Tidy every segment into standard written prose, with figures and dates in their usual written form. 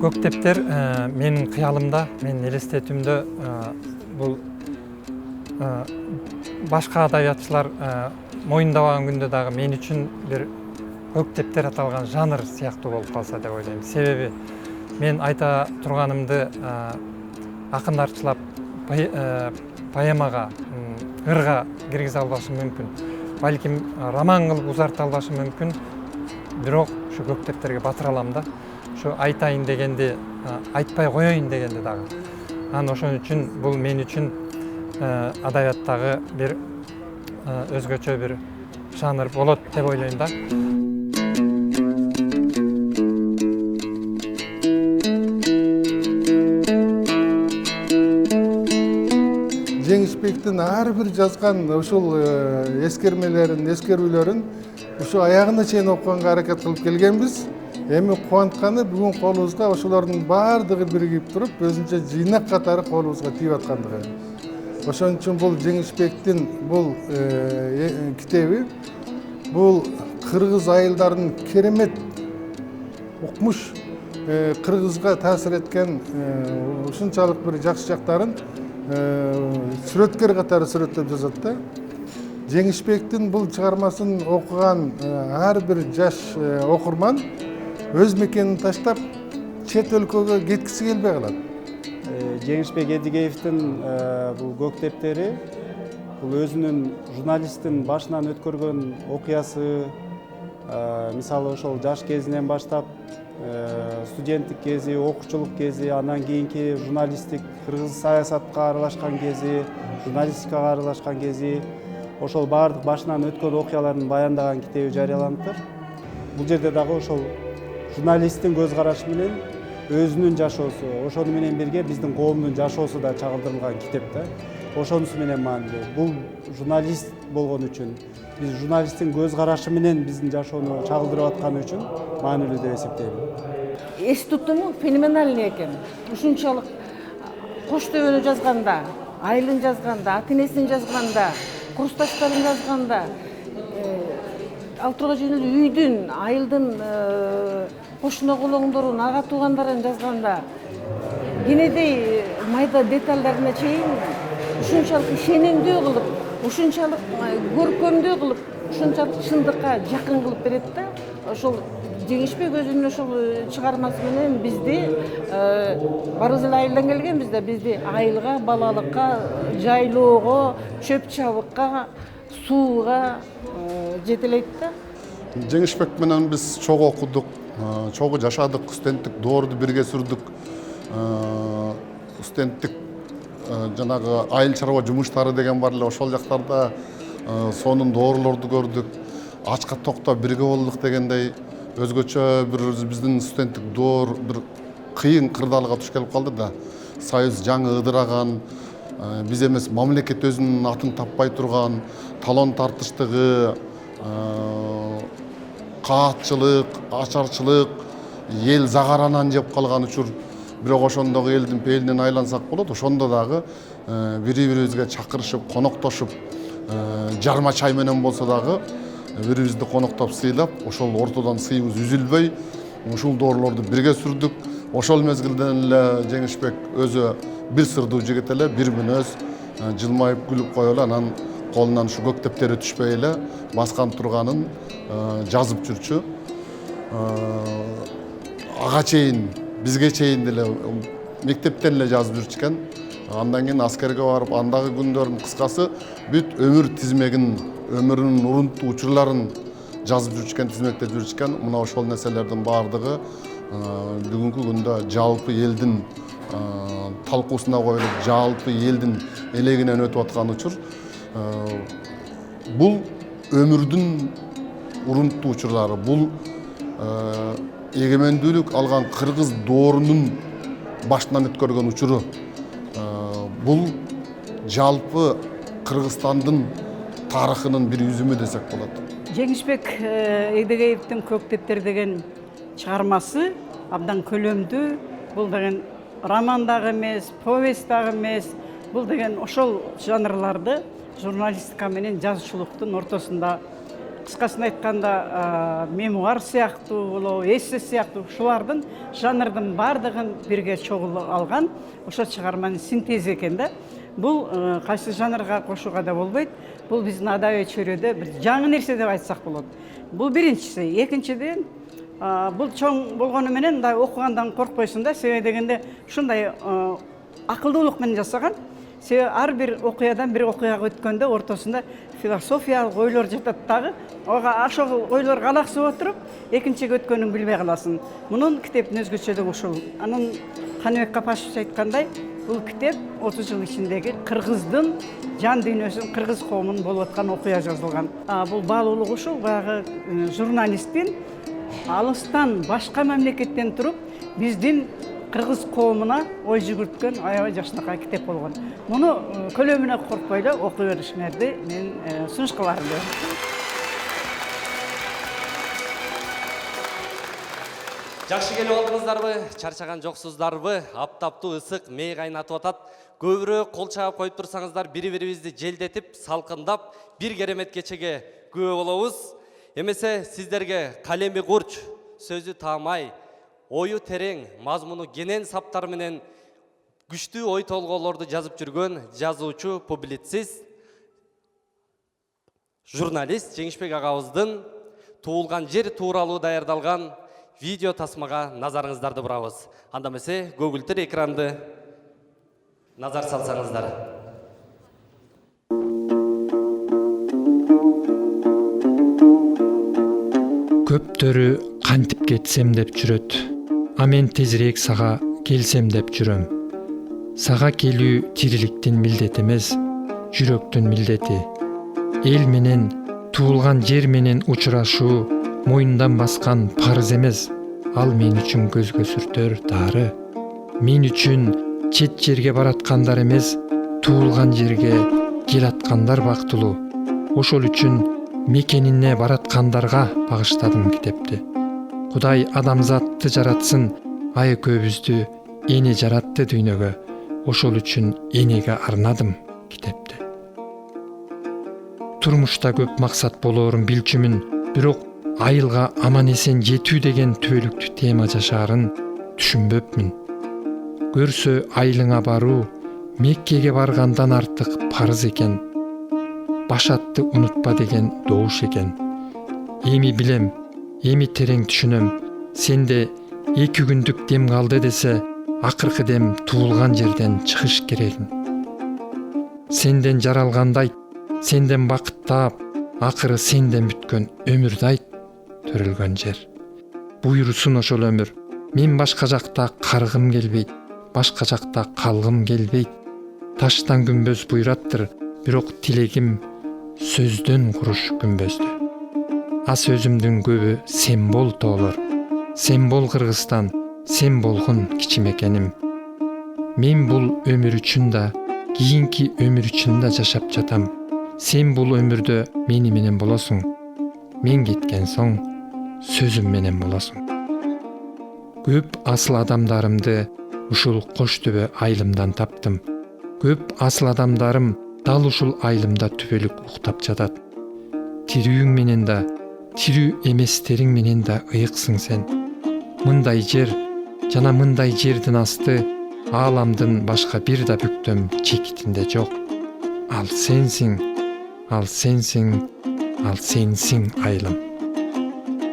Көктептер менің қиялымда, менің елестетімде бұл башқа адабиятчылар мойындабаған күнде дағы мен үшін бір көктептер аталған жанр сияқты болып қалса деп ойлаймын. Себебі мен айта тұрғанымды ақындарчылап поэмаға, ырға киргизе албашым мүмкін. Балким роман кылып узарта албашым мүмкін. Бирок ушу көктептерге батыра алам да. Şu айтайын дегенде, айтпай қойайын дегенде дағы. Ошон үчүн бул мен үчүн адабияттагы бир өзгөчө бир жанр болот деп ойлойм да. Жеңишбектин ар бир жазган ушул эскермелерин, эскерүүлөрүн ушу аягына чейин окуганга аракет кылып келгенбиз. Эми кубантканы бүгүн колубузга ошолордун баардыгы биригип туруп, өзүнчө жыйнак катары колубузга тийип аткандыгы. Ошон үчүн бул Жеңишбектин бул китеби, бул кыргыз айылдарынын керемет укмуш, кыргызга таасир эткен ушунчалык бир жакшы жактарын сүрөткер катары сүрөттөп жазат да. Жеңишбектин бул чыгармасын окуган ар бир жаш окурман өз мекенин таштап чет өлкөгө кеткиси келбей калат. Жеңишбек Эдигеевдин бул көктептери бул өзүнүн журналисттин башынан өткөргөн окуясы, мисалы ошол жаш кезинен баштап студенттик кези, окуучулук кези, андан кийинки журналисттик кыргыз саясатка аралашкан кези, журналистикага аралашкан кези, ошол баардык башынан өткөн окуяларын баяндаган китеби жарыяланыптыр. Бул жерде дагы ошол журналисттин көз карашы менен өзүнүн жашоосу, ошону менен бирге биздин коомдун жашоосу да чагылдырылган китеп да. Ошонусу менен маанилүү. Бул журналист болгон үчүн, биз журналисттин көз карашы менен биздин жашоону чагылдырып атканы үчүн маанилүү деп эсептейм. Эс тутуму феноменальный экен. Ушунчалык Коштөбөнү жазганда, айылын жазганда, ата энесин жазганда, курсташтарын жазганда, ал турган жөнүндө үйдүн, айылдын кошуна колоңдорун, ага туугандарын жазганда, кенедей майда детальдарына чейин ушунчалык ишенимдүү кылып, ушунчалык көркөмдүү кылып, ушунчалык чындыкка жакын кылып берет да. Ошол Жеңишбек өзүнүн ошол чыгармасы менен бизди баарыбыз эле айылдан келгенбиз да, бизди айылга, балалыкка, жайлоого, чөп чабыкка, сууга жетелейт да. Жеңишбек менен биз чогуу окудук, чогуу жашадык, студенттик доорду бирге сүрдүк. Студенттик жанагы айыл чарба жумуштары деген бар эле, ошол жактарда сонун доорулорду көрдүк. Ачка токто бирге болдук дегендей өзгөчө бир биздин студенттик доор бир кыйын кырдаалга туш келип калды да. Союз жаңы ыдыраган, биз эмес мамлекет өзүнүн атын таппай турган, талон тартыштыгы, каатчылык, ачарчылык, эл загаранан жеп калган учур. Бирок ошондогу элдин пейилинен айлансак болот. Ошондо дагы бири-бирибизге чакырышып, коноктошуп, жарма чай менен болсо дагы бири-бирибизди коноктоп сыйлап, ошол ортодон сыйыбыз үзүлбөй, ушул доорлорду бирге сүрдүк. Ошол мезгилден эле Жеңишбек өзү бир сырдуу жигит эле, бир мүнөз, жылмайып күлүп коюп эле, анан колунан ушу көктептери түшпөй эле баскан турганын жазып жүрчү. Ага чейин, бизге чейин деле мектептен эле жазып жүрчү экен. Андан кийин аскерге барып, андагы күндөрүн кыскасы бүт өмүр тизмегин, өмүрүнүн урунттуу учурларын жазып жүрчү экен, тизмектеп жүрчү экен. Мына ошол нерселердин баардыгы бүгүнкү күндө жалпы элдин талкуусуна коюлуп, жалпы элдин элегинен өтүп аткан учур. Бул өмүрдүн урунттуу учурлары, бул эгемендүүлүк алган кыргыз доорунун башынан өткөргөн учуру. Бул жалпы Кыргызстандын тарыхынын бир үзүмү десек болот. Жеңишбек Эдигеевдин көктептер деген чыгармасы абдан көлөмдүү. Бул деген роман дагы эмес, повесть дагы эмес. Бул деген ошол жанрларды журналистика менен жазуучулуктун ортосунда кыскасын айтканда мемуар сыяктуу болобу, эссе сыяктуу ушулардын жанрдын баардыгын бирге чогулуп алган ошо чыгарманын синтези экен да. Бул кайсы жанрга кошууга да болбойт. Бул биздин адабий чөйрөдө бир жаңы нерсе деп айтсак болот. Бул биринчиси. Экинчиден, бул чоң болгону менен мындай окугандан коркпойсуң да, себеби дегенде ушундай акылдуулук менен жасаган. Себеби ар бир окуядан бир окуяга өткөндө ортосунда философиялык ойлор жатат дагы. Ага ошол ойлор калаксып отуруп, экинчиге өткөнүн билбей каласың. Мунун китептин өзгөчөлүгү ушул. Анын Каныбек Капашевич айткандай, бул китеп 30 жыл ичиндеги кыргыздын жан дүйнөсүн, кыргыз коомунун болуп аткан окуя жазылган. Бул баалуулук ушул баягы журналисттин алыстан башка мамлекеттен туруп биздин кыргыз коомуна ой жүгүрткөн аябай жакшынакай китеп болгон. Муну көлөмүнө коркпой эле окуй беришиңерди мен сунуш кыларым. Жакшы келип алдыңыздарбы? Чарчаган жоксуздарбы? Аптаптуу ысык мээ кайнатып атат. Көбүрөөк кол чаап коюп турсаңыздар, бири-бирибизди желдетип, салкындап, бир керемет кечеге күбө болобуз. Эмесе сиздерге калеми курч, сөзү таамай, ою терең, мазмуну кенен саптар менен күчтүү ой толгоолорду жазып жүргөн жазуучу, публицист, журналист Жеңишбек агабыздын туулган жер тууралуу даярдалган видео тасмага назарыңыздарды бурабыз. Анда эмесе көгүлтүр экранды назар салсаңыздар. Көптөрү кантип кетсем деп жүрөт. А мен тезирээк сага келсем деп жүрөм. Сага келүү тириликтин милдети эмес, жүрөктүн милдети. Эл менен, туулган жер менен учурашуу моюндан баскан парыз эмес. Ал мен үчүн көзгө сүртөр дары. Мен үчүн чет жерге бараткандар эмес, туулган жерге келаткандар бактылуу. Ошол үчүн мекенине бараткандарга багыштадым китепти. Кудай адамзатты жаратсын, ай экөөбүздү эне жаратты дүйнөгө. Ошол үчүн энеге арнадым китепти. Турмушта көп максат болоорун билчүмүн, бирок айылга аман эсен жетүү деген түбөлүктүү тема жашаарын түшүнбөпмүн. Көрсө айылыңа баруу Меккеге баргандан артык парыз экен. Башатты унутпа деген добуш экен. Эми билем, эми терең түшүнөм. Сенде 2 күндүк дем калды десе, акыркы дем туулган жерден чыгыш керегин. Сенден жаралгандай, сенден бакыт таап, акыры сенден бүткөн өмүрдү айт. Төрөлгөн жер. Буйрусун ошол өмүр. Мен башка жакта каргым келбейт, башка жакта калгым келбейт. Таштан күмбөз буйраттыр, бирок тилегим сөздөн куруш күмбөздү. А сөзүмдүн көбү сен бол тоолор. Сен бол Кыргызстан, сен болгон кичимекеним. Мен бул өмүр үчүн да, кийинки өмүр үчүн да жашап жатам. Сен бул өмүрдө мени менен болосуң. Мен кеткен соң сөзүм менен болосуң. Көп асыл адамдарымды ушул кош төбө айылымдан таптым. Көп асыл адамдарым дал ушул айылымда түбөлүк уктап жатат. Тирүүң менен да, тирүү эместериң менен да ыйыксың сен. Мындай жер жана мындай жердин асты ааламдын башка бир да бүктөм чекитинде жок. Ал сенсиң, ал сенсиң, ал сенсиң айылым.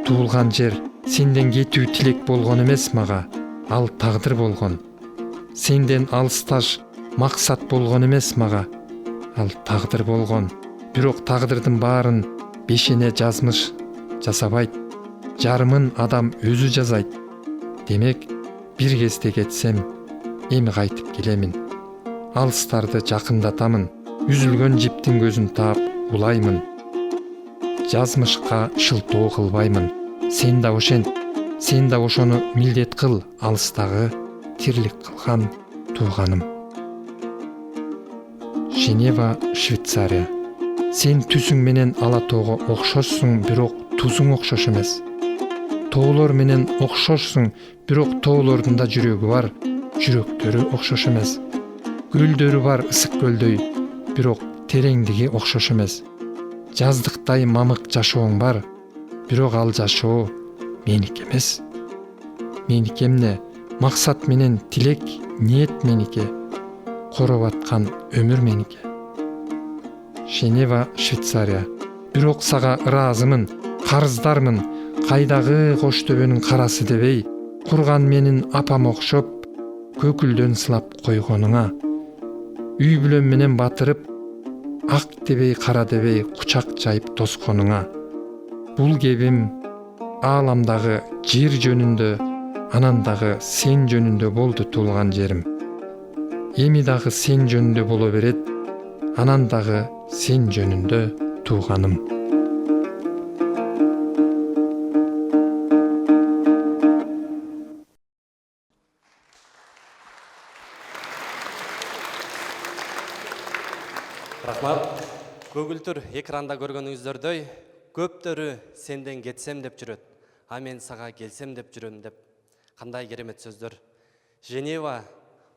Туулган жер сенден кетүү тилек болгон эмес мага, ал тагдыр болгон. Сенден алысташ максат болгон эмес мага, ал тагдыр болгон. Бирок тагдырдын баарын бешене жазмыш жасабайт. Жарымын адам өзү жазайт. Демек, бир кезде кетсем, эми кайтып келемин. Алыстарды жакындатамын. Үзүлгөн жиптин көзүн таап улаймын. Жазмышка шылтоо кылбаймын. Сен да ошент, сен да ошону милдет кыл, алыстагы тирлик кылган тууганым. Женева, Швейцария. Сен түсүң менен ала тоого окшошсуң, бирок тузуң окшош эмес. Тоолор менен окшошсуң, бирок тоолордун да жүрөгү бар, жүрөктөрү окшош эмес. Көлдөрү бар ысык көлдөй, бирок тереңдиги окшош эмес. жаздыктай мамык жашооң бар, бирок ал жашоо меники эмес. Меники эмне? Максат менен тилек, ниет меники. Короп аткан өмүр меники. Женева, Швейцария. Бирок сага ыраазымын, карыздармын. Кайдагы кош төбөнүн карасы дебей, курган менин апам окшоп, көкүлдөн сылап койгонуңа. Үй бүлөм менен батырып, ак дебей, кара дебей кучак жайып тосконуңа. Бул кебим ааламдагы жер жөнүндө, анан дагы сен жөнүндө болду туулган жерим. Эми дагы сен жөнүндө боло берет, анан дагы сен жөнүндө тууганым. Рахмат. Көгүлтүр экранда көргөнүңүздөрдөй, көптөрү сенден кетсем деп жүрөт, а мен сага келсем деп жүрөм деп. Кандай керемет сөздөр. Женева,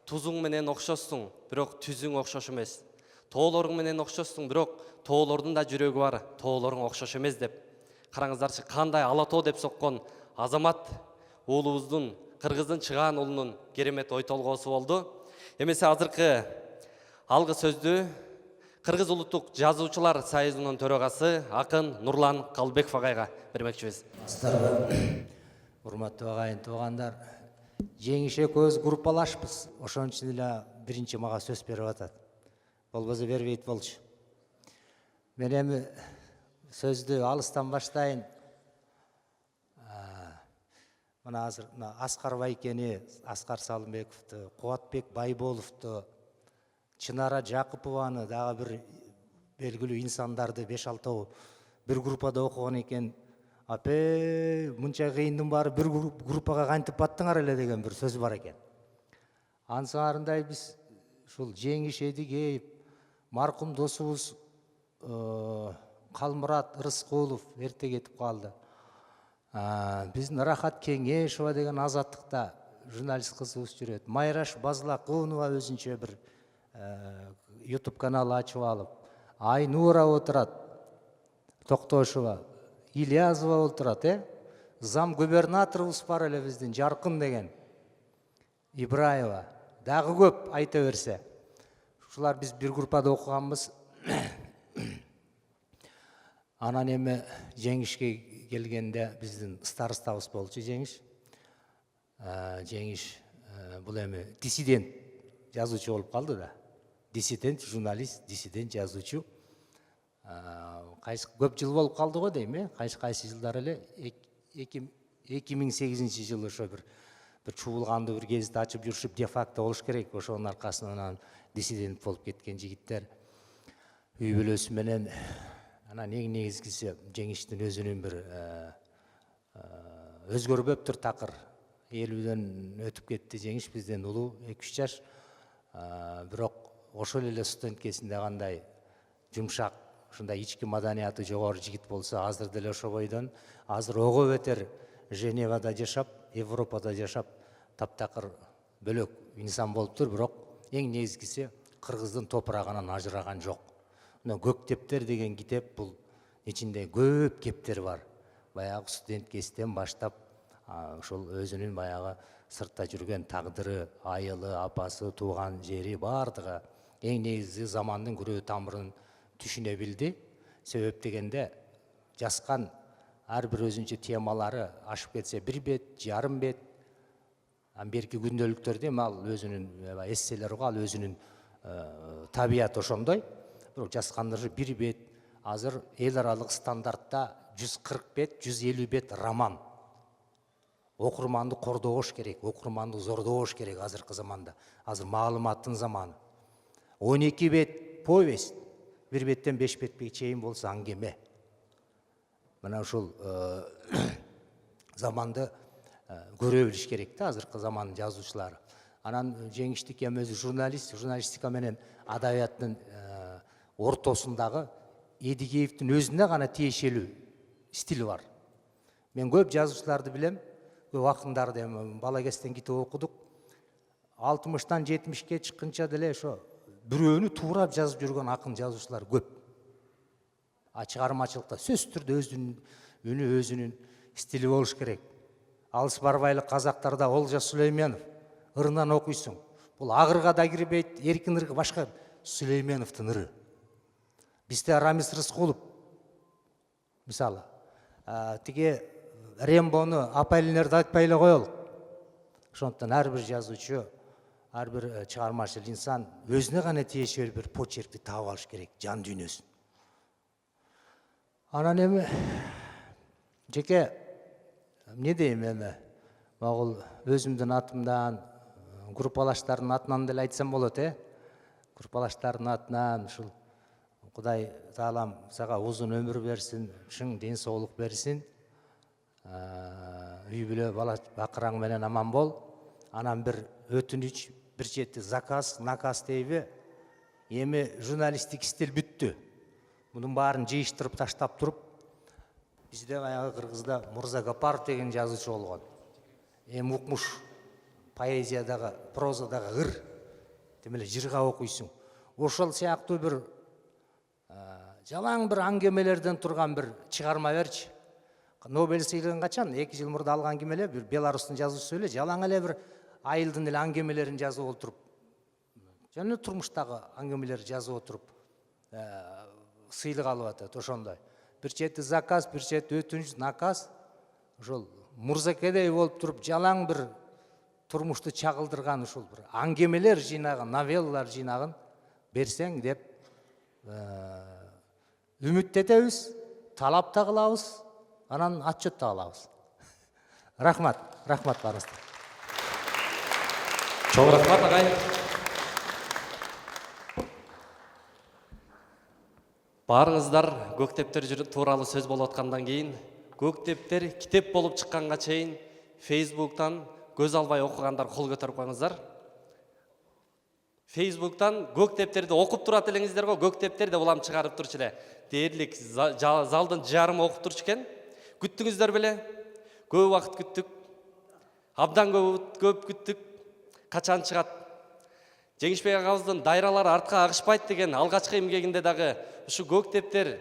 тузуң менен окшоссуң, бирок түзүң окшош эмес. Тоолоруң менен окшоссуң, бирок тоолордун да жүрөгү бар, тоолоруң окшош эмес деп. Караңыздарчы, кандай ала тоо деп соккон Азамат уулубуздун, Кыргыздын Чыгаан уулунун керемет ой толгоосу болду. Эмесе азыркы алгы сөздү Кыргыз улуттук жазуучулар союзунун төрагасы акын Нурлан Калбеков агайга бермекчибиз. Урматтуу агайын туугандар, жеңиш экөөбүз группалашпыз. Ошон үчүн эле биринчи мага сөз берип атат. Болбосо бербейт болчу. Мен эми сөздү алыстан баштайын. Мына азыр Аскар Байкени, Аскар Салымбековду, Кубатбек Байболовду, Чынара Жакыпованы, дагы бир белгилүү инсандарды 5-6 бир группада окуган экен. Апе, мынча кыйындын баары бир группага кантип баттыңар эле деген бир сөз бар экен. Ансаарындай биз ушул Жеңиш Эдигеев, маркум досубуз Калмурат Рыскулов эрте кетип калды. Биздин Рахат Кеңешова деген Азаттыкта журналист кызыбыз жүрөт. Майраш Базлакунова өзүнчө бир YouTube канал ачып алып, Айнура отурат, Токтошова, Ильязова отурат, зам губернаторубуз бар эле биздин Жаркын деген, Ибраева, дагы көп айта берсе. Ушулар биз бир группада окуганбыз. Анан эми Жеңишке келгенде биздин старостабыз болчу Жеңиш. Жеңиш бул эми диссидент жазуучу болуп калды да. Диссидент, журналист, диссидент, жазуучу. Көп жыл болуп калды го дейм, кайсы жылдар эле 2008 жылы ошо бир чубулганды бир гезит ачып жүрүшүп де-факто болуш керек. Ошонун аркасынан диссидент болуп кеткен жигиттер. Үй бүлөсү менен анан эң негизгиси Жеңиштин өзүнүн бир өзгөрбөптүр такыр. 50дөн өтүп кетти Жеңиш, бизден улуу 2-3 жаш. Бирок ошол эле студенткесинде кандай жумшак, ушундай ички маданияты жогору жигит болсо, азыр деле ошо бойдон, азыр ого бетер Женевада жашап, Европада жашап, таптакыр бөлөк инсан болуптур, бирок эң негизгиси Кыргыздын топурагынан ажыраган жок. Мына Көктептер деген китеп, бул ичинде көп кептер бар. Баягы студенткесинен баштап, ошол өзүнүн баягы сыртта жүргөн тагдыры, айылы, апасы, тууган жери бардыгы эң негизи замандын күрөө тамырын түшүнө билди. Себеп дегенде жазган ар бир өзүнчө темалары ашып кетсе 1 бет, жарым бет. Берки күндөлүктөрдө ал өзүнүн эсселери го, ал өзүнүн табият ошондой. Бирок жазгандары 1 бет. Азыр эл аралык стандартта 140 бет, 150 бет роман. Окурманды кордогош керек, окурманды зордогош керек азыркы заманда. Азыр маалыматтын заманы. 12 бет повесть, 1 беттен 5 бетке чейин болсо аңгеме. Мына ушул заманды көрө билиш керек да азыркы замандын жазуучулары. Анан Жеңиштик эми өзү журналист, журналистика менен адабияттын ортосундагы Эдигеевдин өзүнө гана тиешелүү стили бар. Мен көп жазуучуларды билем. Көп акындарды бала кезден китеп окудук. 60-тан 70-ке чыкканча деле ошо бирөөнү туурап жазып жүргөн акын жазуучулар көп. чыгармачылыкта сөзсүз түрдө өзүнүн үнү, өзүнүн стили болуш керек. Алыс барбайлык казактарда Олжас Сүлейменов ырынан окуйсуң. Бул агырга да кирбейт, эркин ырга башка Сүлейменовдун ыры. Бизде Рамис Рыскулов мисалы, тиги Рембону апайлинерди айтпай эле коелук. Ошондуктан ар бир жазуучу, ар бир чыгармачыл инсан өзүнө гана тиешелүү бир почеркти таап алыш керек, жан дүйнөсүн. Анан эми жеке эмне дейм эми, магул өзүмдүн атымдан, группалаштардын атынан деле айтсам болот, группалаштардын атынан ушул Кудай Таалам сага узун өмүр берсин, шың ден соолук берсин. Үй бүлө бала бакыраң менен аман бол. Анан бир өтүнүч, бир чети заказ, наказ дейби. Эми журналисттик стиль бүттү. Мунун баарын жыйыштырып таштап туруп, бизде баягы Кыргызда Мурза Гапаров деген жазуучу болгон. Эми укмуш поэзиядагы, прозадагы ыр, демеле жырга окуйсуң. Ошол сыяктуу бир жалаң бир аңгемелерден турган бир чыгарма берчи. Нобель сыйлыгын качан 2 жыл мурда алган ким эле, бир Беларустун жазуучусу эле, жалаң эле бир айылдын эле аңгемелерин жазып отуруп, жана турмуштагы аңгемелерди жазып отуруп, сыйлык алып атат ошондой. Бир чети заказ, бир чети өтүнүч, наказ. Ошол мурзакедей болуп туруп, жалаң бир турмушту чагылдырган ушул бир аңгемелер жыйнагын, новеллалар жыйнагын берсең деп үмүттетебиз, талап да кылабыз, анан отчет да алабыз. Рахмат барыңыздар. Чоң рахмат агай. Барыңыздар көктептер тууралуу сөз болуп аткандан кийин, көктептер китеп болуп чыкканга чейин Facebook'тан көз албай окугандар кол көтөрүп коюңуздар. Facebook'тан көктептерди окуп турат элеңиздер го, көктептер да улам чыгарып турчу эле. Дээрлик залдын жарымы окуп турчу экен. Күттүңүздөр беле? Көп убакыт күттүк. Абдан көп күттүк. Качан чыгат? Жеңишбек агабыздын дайралары артка агышпайт деген алгачкы эмгегинде дагы ушу көктептер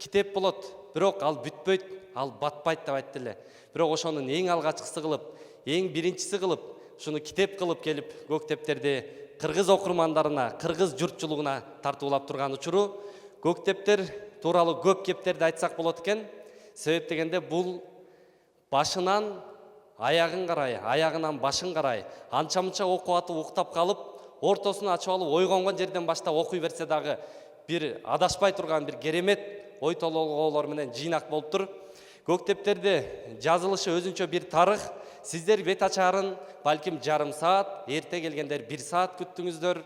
китеп болот, бирок ал бүтпөйт, ал батпайт деп айтты эле. Бирок ошонун эң алгачкысы кылып, эң биринчиси кылып, ушуну китеп кылып келип көктептерди кыргыз окурмандарына, кыргыз журтчулугуна тартуулап турган учуру көктептер тууралуу көп кептерди айтсак болот экен. Себеп дегенде бул башынан аягын карай, аягынан башын карай, анча-мынча окуп атып уктап калып, ортосун ачып алып ойгонгон жерден баштап окуй берсе дагы бир адашпай турган бир керемет ой толгоолор менен жыйнак болуптур. Көктептерди жазылышы өзүнчө бир тарых. Сиздер бет ачарын балким жарым саат, эрте келгендер 1 саат күттүңүздөр.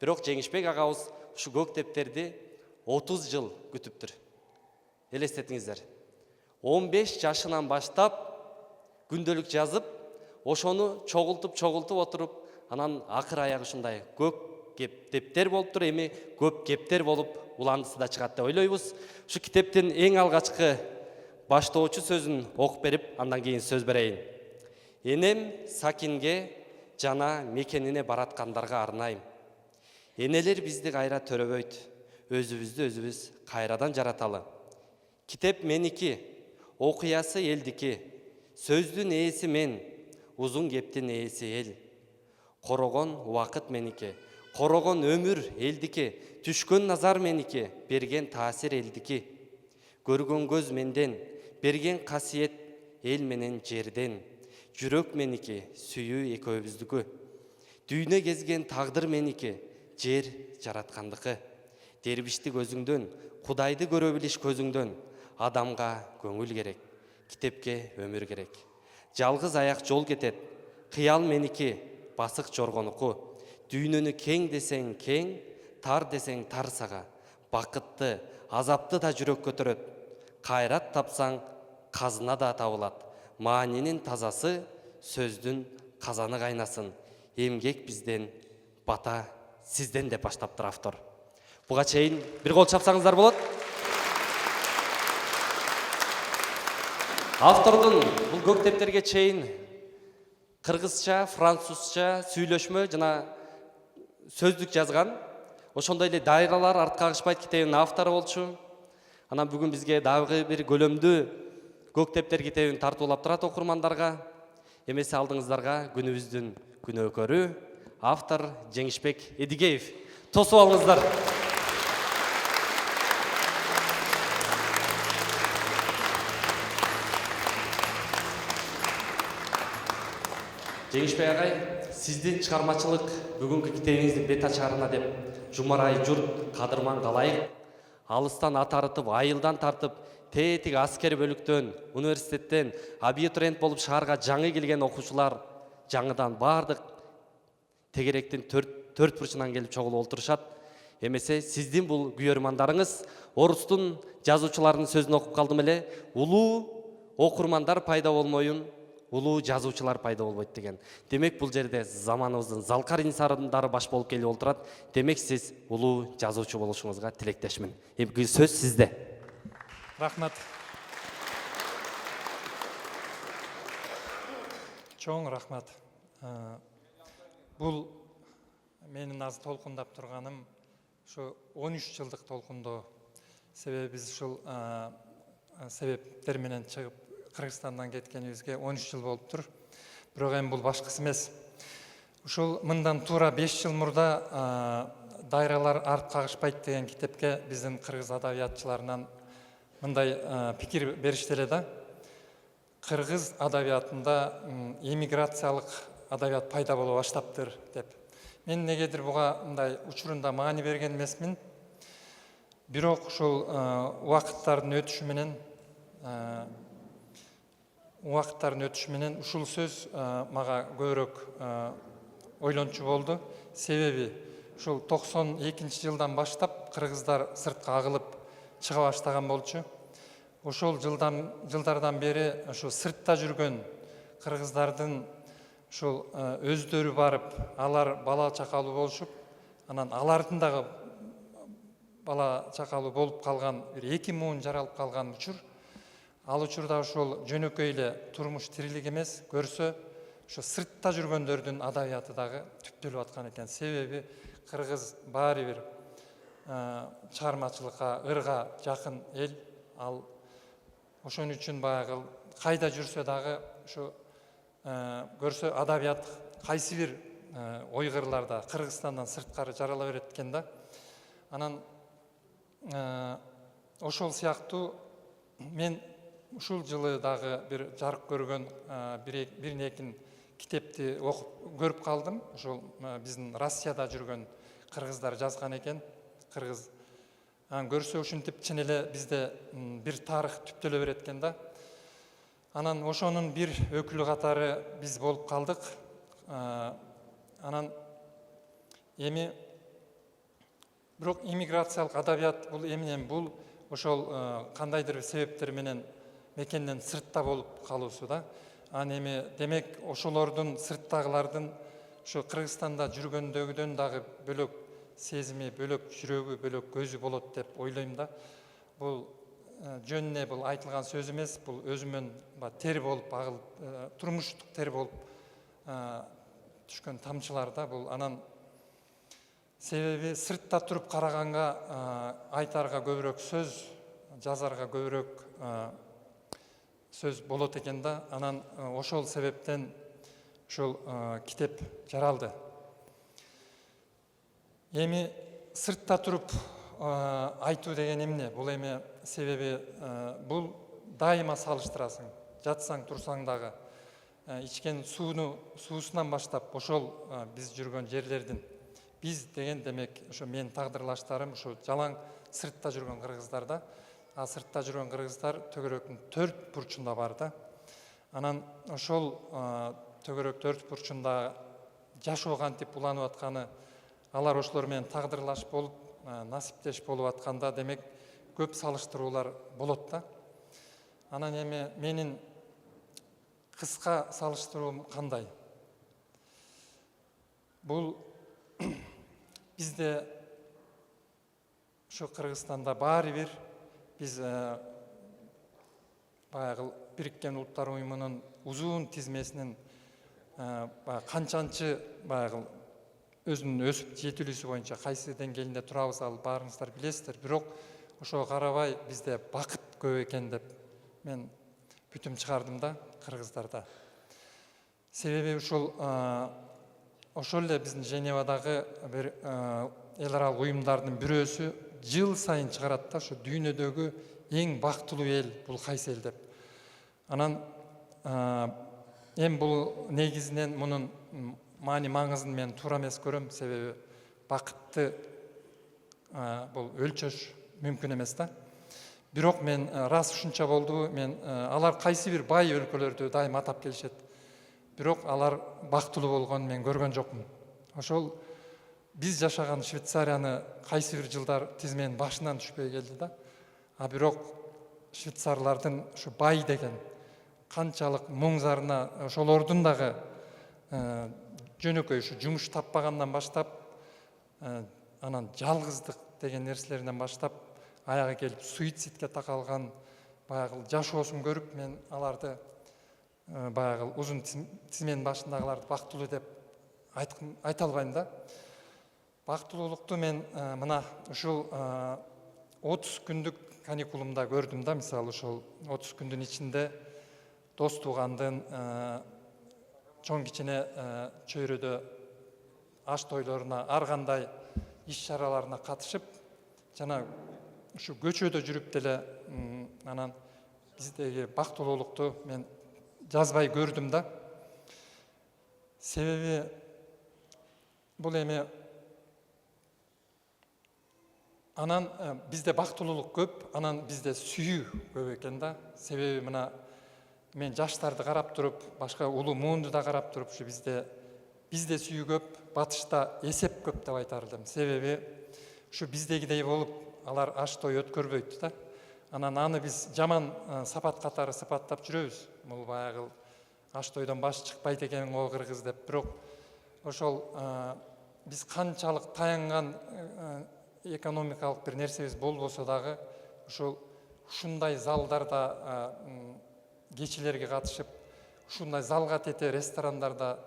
Бирок Жеңишбек агабыз ушу көктептерди 30 жыл күтүптүр. Элестетиңиздер. 15 жашынан баштап күндөлүк жазып, ошону чогултуп отуруп, анан акыр аягы ушундай көк кептептер болуптур, эми көп кептер болуп уландысы да чыгат деп ойлойбуз. Ушу китептин эң алгачкы баштоочу сөзүн окуп берип, андан кийин сөз берейин. Энем Сакинге жана мекенине бараткандарга арнайм. Энелер бизди кайра төрөбөйт, өзүбүздү өзүбүз кайрадан жараталы. Китеп меники, окуясы элдики, сөздүн ээси мен, узун кептин ээси эл. Корогон убакыт меники, корогон өмүр элдики, түшкөн назар меники, берген таасир элдики. Көргөн көз менден, берген касиет эл менен жерден. Жүрөк меники, сүйүү экөөбүздүкү. Дүйнө кезген тагдыр меники, жер жараткандыкы. Дербиштик өзүңдөн, Кудайды көрө билиш көзүңдөн. Адамга көңүл керек, китепке өмүр керек. Жалгыз аяк жол кетет, кыял меники, басык жоргонуку. Дүйнөнү кең десең кең, тар десең тар сага. Бакытты, азапты да жүрөк көтөрөт. Кайрат тапсаң, казына да табылат. Маанинин тазасы, сөздүн казаны кайнасын. Эмгек бизден, бата сизден деп баштаптыр автор. Буга чейин бир кол чапсаңыздар болот. Автордун бул көктептерге чейин кыргызча, французча сүйлөшмө жана сөздүк жазган. Ошондой эле дайралар артка агышпайт китебинин автору болчу. Анан бүгүн бизге дагы бир көлөмдүү Көктептер китебин тартуулап турат окурмандарга. Эмесе алдыңыздарга күнүбүздүн күнөөкөрү автор Жеңишбек Эдигеев. Тосуп алыңыздар. Жеңишбек агай, сиздин чыгармачылык бүгүнкү китебиңиздин бет ачарына деп жумарай журт кадырман калайык. Алыстан ат арытып, айылдан тартып, тетик аскер бөлүктөн, университеттен абитуриент болуп шаарга жаңы келген окуучулар жаңыдан бардык тегеректин төрт бурчунан келип чогулуп олтурушат. Эмесе сиздин бул күйөрмандарыңыз орустун жазуучуларынын сөзүн окуп калдым эле. Улуу окурмандар пайда болмоюн, улуу жазуучулар пайда болбойт деген. Демек бул жерде заманыбыздын залкар инсандары баш болуп келип олтурат. Демек сиз улуу жазуучу болушуңузга тилектешмин. Эми сөз сизде. Рахмат. Чоң рахмат. Бул менин аз толкундап турганым ушу 13 жылдык толкундоо. Себеби биз ушул себептер менен чыгып Кыргызстандан кеткенибизге 13 жыл болуптур. Бирок эми бул башкысы эмес. Ушул мындан туура 5 жыл мурда дайралар арт кагышпайт деген китепке биздин кыргыз адабиятчыларынан мындай пикир беришти эле да. Кыргыз адабиятында эмиграциялык адабият пайда боло баштаптыр деп. Мен негедир буга мындай учурунда маани берген эмесмин. Бирок ушул убакыттардын өтүшү менен ушул сөз мага көбүрөөк ойлончу болду. Себеби ушул 92-жылдан баштап кыргыздар сыртка агылып чыга баштаган болчу. Ошол жылдардан бери ушу сыртта жүргөн кыргыздардын ушул өздөрү барып, алар бала чакалуу болушуп, анан алардын дагы бала чакалуу болуп калган бир 2 муун жаралып калган учур. Ал учурда ошол жөнөкөй эле турмуш тирилик эмес, көрсө ошо сыртта жүргөндөрдүн адабияты дагы түптөлүп аткан экен. Себеби кыргыз баары бир чыгармачылыкка, ырга жакын эл. Ал ошон үчүн баягы кайда жүрсө дагы ушу көрсө адабият кайсы бир ойгырларда Кыргызстандан сырткары жарала берет экен да. Анан ошол сыяктуу мен ушул жылы дагы бир жарык көргөн бир-экин китепти окуп көрүп калдым. Ошол биздин Россияда жүргөн кыргыздар жазган экен. Кыргыз көрсө ушинтип чын эле бизде бир тарых түптөлө берет экен да. Анан ошонун бир өкүлү катары биз болуп калдык. Анан эми бирок иммиграциялык адабият бул эмне? Бул ошол кандайдыр бир себептер менен мекенден сыртта болуп калуусу да. Анан эми демек ошолордун сырттагылардын ошо Кыргызстанда жүргөндөгүдөн дагы бөлөк сезими, бөлөк жүрөгү, бөлөк көзү болот деп ойлойм да. Бул жөнүнө бул айтылган сөз эмес, бул өзүмөн тер болуп агылып, турмуштук тер болуп түшкөн тамчылар да бул. Анан себеби сыртта туруп караганга айтарга көбүрөөк сөз, жазарга көбүрөөк сөз болот экен да. Анан ошол себептен ушул китеп жаралды. Эми сыртта туруп айтуу деген эмне? Бул эми себеби бул дайыма салыштырасың. Жатсаң, турсаң дагы ичкен суусунан баштап ошол биз жүргөн жерлердин. Биз деген демек ошо мен тагдырлаштарым ошо жалаң сыртта жүргөн кыргыздар да. Сыртта жүргөн кыргыздар төгөрөктүн 4 бурчунда бар да. Анан ошол төгөрөк 4 бурчунда жашоо кантип уланып атканы, алар ошолор менен тагдырлаш болуп, насиптеш болуп атканда демек көп салыштыруулар болот да. Анан эми менин кыска салыштыруум кандай? Бул бизде ошо Кыргызстанда баары бир биз баягы Бириккен Улуттар Уюмунун узун тизмесинин канчанчы баягы өзүнүн өсүп жетилүүсү боюнча кайсы деңгээлинде турабыз, ал баарыңыздар билесиздер. Бирок ошого карабай бизде бакыт көп экен деп мен бүтүм чыгардым да кыргыздарда. Себеби ушул ошол эле биздин Женевадагы бир эл аралык уюмдардын бирөөсү жыл сайын чыгарат да ушу дүйнөдөгү эң бактылуу эл бул кайсы эл деп. Анан эми бул негизинен мунун маани маңызын мен туура эмес көрөм, себеби бакытты бул өлчөш мүмкүн эмес да. Бирок мен рас ушунча болду, мен алар кайсы бир бай өлкөлөрдү дайым атап келишет. Бирок алар бактылуу болгонун мен көргөн жокмун. Ошол биз жашаган Швейцарияны кайсы бир жылдар тизменин башынан түшпөй келди да. А бирок швейцарлардын ушу бай деген канчалык муң зарына ошолордун дагы жөнөкөй ушу жумуш таппагандан баштап, анан жалгыздык деген нерселеринен баштап аягы келип суицидке такалган баягы жашоосун көрүп, мен аларды баягы узун тизменин башындагыларды бактылуу деп айта албайм да. Бактылуулукту мен мына ушул 30 күндүк каникулумда көрдүм да. Мисалы ушул 30 күндүн ичинде дос туугандын чоң кичине чөйрөдө аш тойлоруна, ар кандай иш чараларына катышып, жана ушу көчөдө жүрүп деле анан биздеги бактылуулукту мен жазбай көрдүм да. Себеби бул эми анан бизде бактылуулук көп, анан бизде сүйүү көп экен да. Себеби мына мен жаштарды карап туруп, башка улуу муунду да карап туруп, ушу бизде сүйүү көп, батышта эсеп көп деп айтар элем. Себеби ушу биздегидей болуп алар аш той өткөрбөйт да. Анан аны биз жаман сапат катары сыпаттап жүрөбүз. Бул баягы аш тойдон баш чыкпайт экен о кыргыз деп. Бирок ошол биз канчалык таянган экономикалык бир нерсебиз болбосо дагы ушундай залдарда кечилерге катышып, ушундай залга тете ресторандарда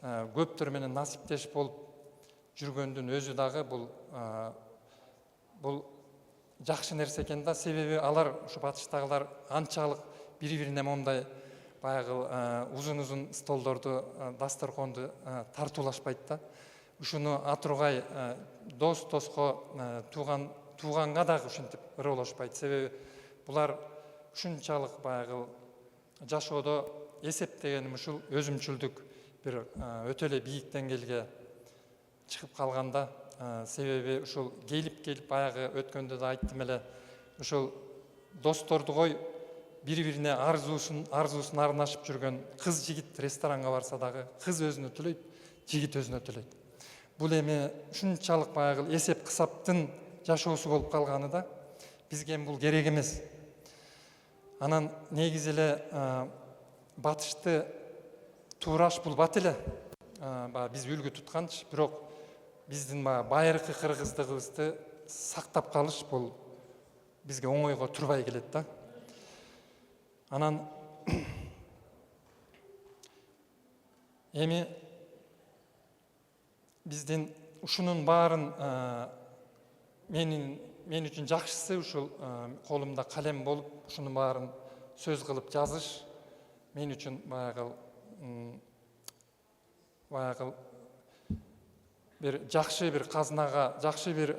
көптөр менен насиптеш болуп жүргөндүн өзү дагы бул жакшы нерсе экен да. Себеби алар ушу батыштагылар анчалык бири-бирине мондай баягы узун столдорду, дасторконду тартуулашпайт да. Ушуну атургай дос доско, тууганга дагы ушинтип ырыолошпайт. Себеби булар ушунчалык баягы жашоодо эсеп дегеним ушул өзүмчүлдүк бир өтө эле бийик деңгээлге чыгып калганда. Себеби ушул келип баягы өткөндө да айттым эле, ушул досторду кой, бири-бирине арзуусун арнашып жүргөн кыз жигит ресторанга барса дагы кыз өзүнө төлөйт, жигит өзүнө төлөйт. Бул эми ушунчалык баягы эсеп кысаптын жашоосу болуп калганы да. Бизге бул керек эмес. Анан негизи эле батышты туураш булбат эле. Биз үлгү тутканчы, бирок биздин байыркы кыргыздыгыбызды сактап калыш бул бизге оңойго турбай келет да. Анан эми биздин ушунун баарын мен үчүн жакшысы ушул колумда калем болуп, ушунун баарын сөз кылып жазыш мен үчүн баягы бир жакшы бир казынага, жакшы бир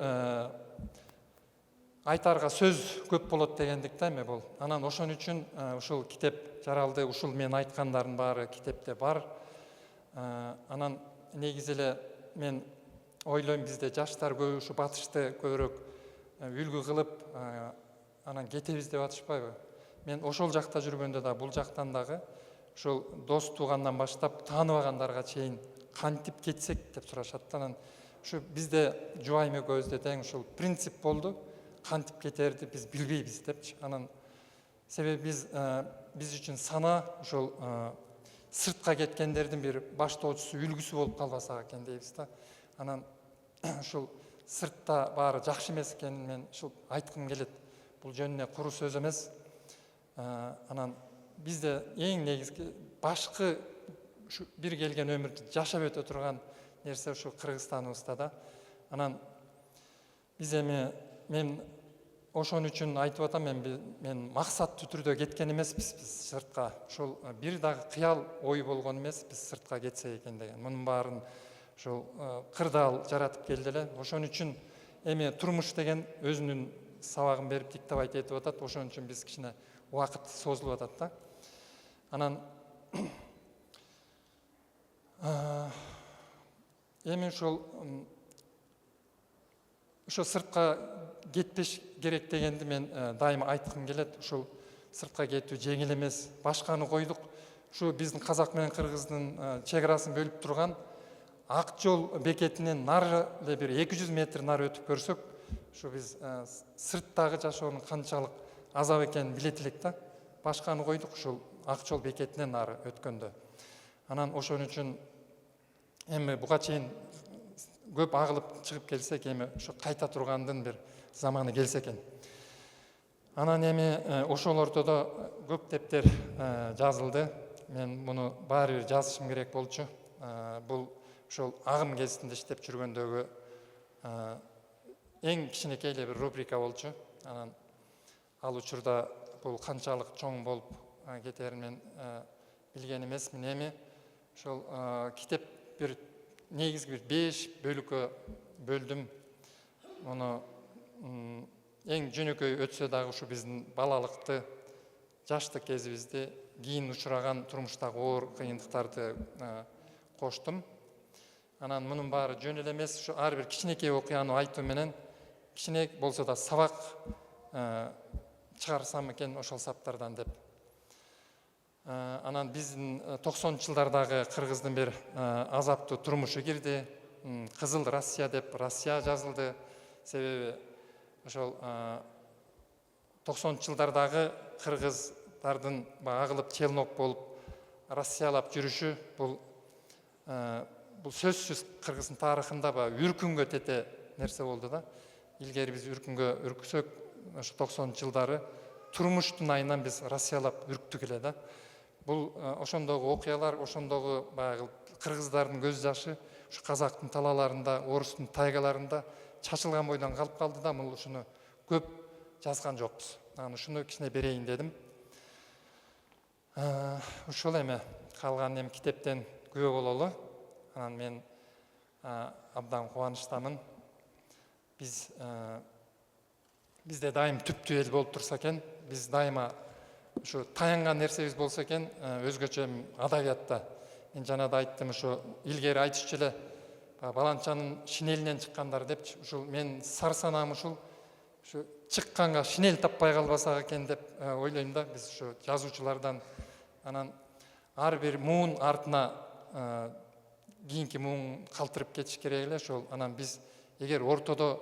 айтарга сөз көп болот дегендик да эми бул. Анан ошон үчүн ушул китеп жаралды, ушул мен айткандардын баары китепте бар. Анан негизи эле мен ойлойм, бизде жаштар көп ушу батышты көбүрөөк үлгү кылып анан кетебиз деп атышпайбы? Мен ошол жакта жүргөндө да, бул жактан дагы ушул дос туугандан баштап тааныбагандарга чейин кантип кетсек деп сурашат. Анан ушу бизде жубайым экөөбүздө тең ушул принцип болду. Кантип кетерди биз билбейбиз депчи. Анан себеби биз үчүн сана ушул сыртка кеткендердин бир баштоочусу, үлгүсү болуп калбаса экен дейбиз да. Анан ушул сыртта баары жакшы эмес экенин мен ушул айткым келет. Бул жөнүнө куру сөз эмес. Анан бизде эң негизги башкы ушу бир келген өмүрдү жашап өтө турган нерсе ушу Кыргызстаныбызда да. Анан биз эми мен ошон үчүн айтып атам, мен максаттуу түрдө кеткен эмеспиз биз сыртка. Ошол бир дагы кыял ой болгон эмес биз сыртка кетсек экен деген. Мунун баарын ошол кырдаал жаратып келди эле. Ошон үчүн эми турмуш деген өзүнүн сабагын берип диктовать этип атат. Ошон үчүн биз кичине убакыт созулуп атат да. Анан эми ошо сыртка кетпеш керек дегенди мен дайыма айткым келет. Ушул сыртка кетүү жеңил эмес. Башканы койдук. Ушу биздин казак менен кыргыздын чек арасын бөлүп турган ак жол бекетинен нары эле бир 200 метр нары өтүп көрсөк, ушу биз сырттагы жашоонун канчалык азап экенин билет элек да. Башканы койдук ушул ак жол бекетинен нары өткөндө. Анан ошон үчүн эми буга чейин көп агылып чыгып келсек, эми ушу кайта тургандын бир заманы келсе экен. Анан эми ошол ортодо көктептер жазылды. Мен муну баары бир жазышым керек болчу. Бул ошол агым кезинде иштеп жүргөндөгү эң кичинекей эле бир рубрика болчу. Анан ал учурда бул канчалык чоң болуп кетерин мен билген эмесмин. Эми ошол китеп бир негизги бир 5 бөлүккө бөлдүм. Муну эң жөнөкөй өтсө дагы ушу биздин балалыкты, жаштык кезибизди, кийин учураган турмуштагы оор кыйындыктарды коштум. Анан мунун баары жөн эле эмес, ушу ар бир кичинекей окуяны айтуу менен кичине болсо да сабак чыгарсам экен ошол саптардан деп. Анан биздин 90-жылдардагы кыргыздын бир азаптуу турмушу кирди. Кызыл Россия деп Россия жазылды. Себеби ошол 90-жылдардагы кыргыздардын агылып челнок болуп Россиялап жүрүшү бул сөзсүз кыргыздын тарыхында үркүнгө тете нерсе болду да. Илгери биз үркүнгө үркүсөк, ошо 90-жылдары турмуштун айынан биз Россиялап үрктүк эле да. Бул ошондогу окуялар, ошондогу баягы кыргыздардын көз жашы ушу казактын талаларында, орустун тайгаларында чачылган бойдон калып калды да. Бул ушуну көп жазган жокпуз. Анан ушуну кичине берейин дедим. Ушул эми калган эми китептен күбө бололу. Анан мен абдан кубанычтамын. Бизде дайым түптүү эл болуп турса экен, биз дайыма ушу таянган нерсебиз болсо экен, өзгөчө адабиятта. Мен жана да айттым, ушу илгери айтышчу эле баланчанын шинелинен чыккандар депчи. Ушул мен сар санаам ушу чыкканга шинель таппай калбасак экен деп ойлойм да. Биз ушу жазуучулардан анан ар бир муун артына кийинки муун калтырып кетиш керек эле. Ошол анан биз эгер ортодо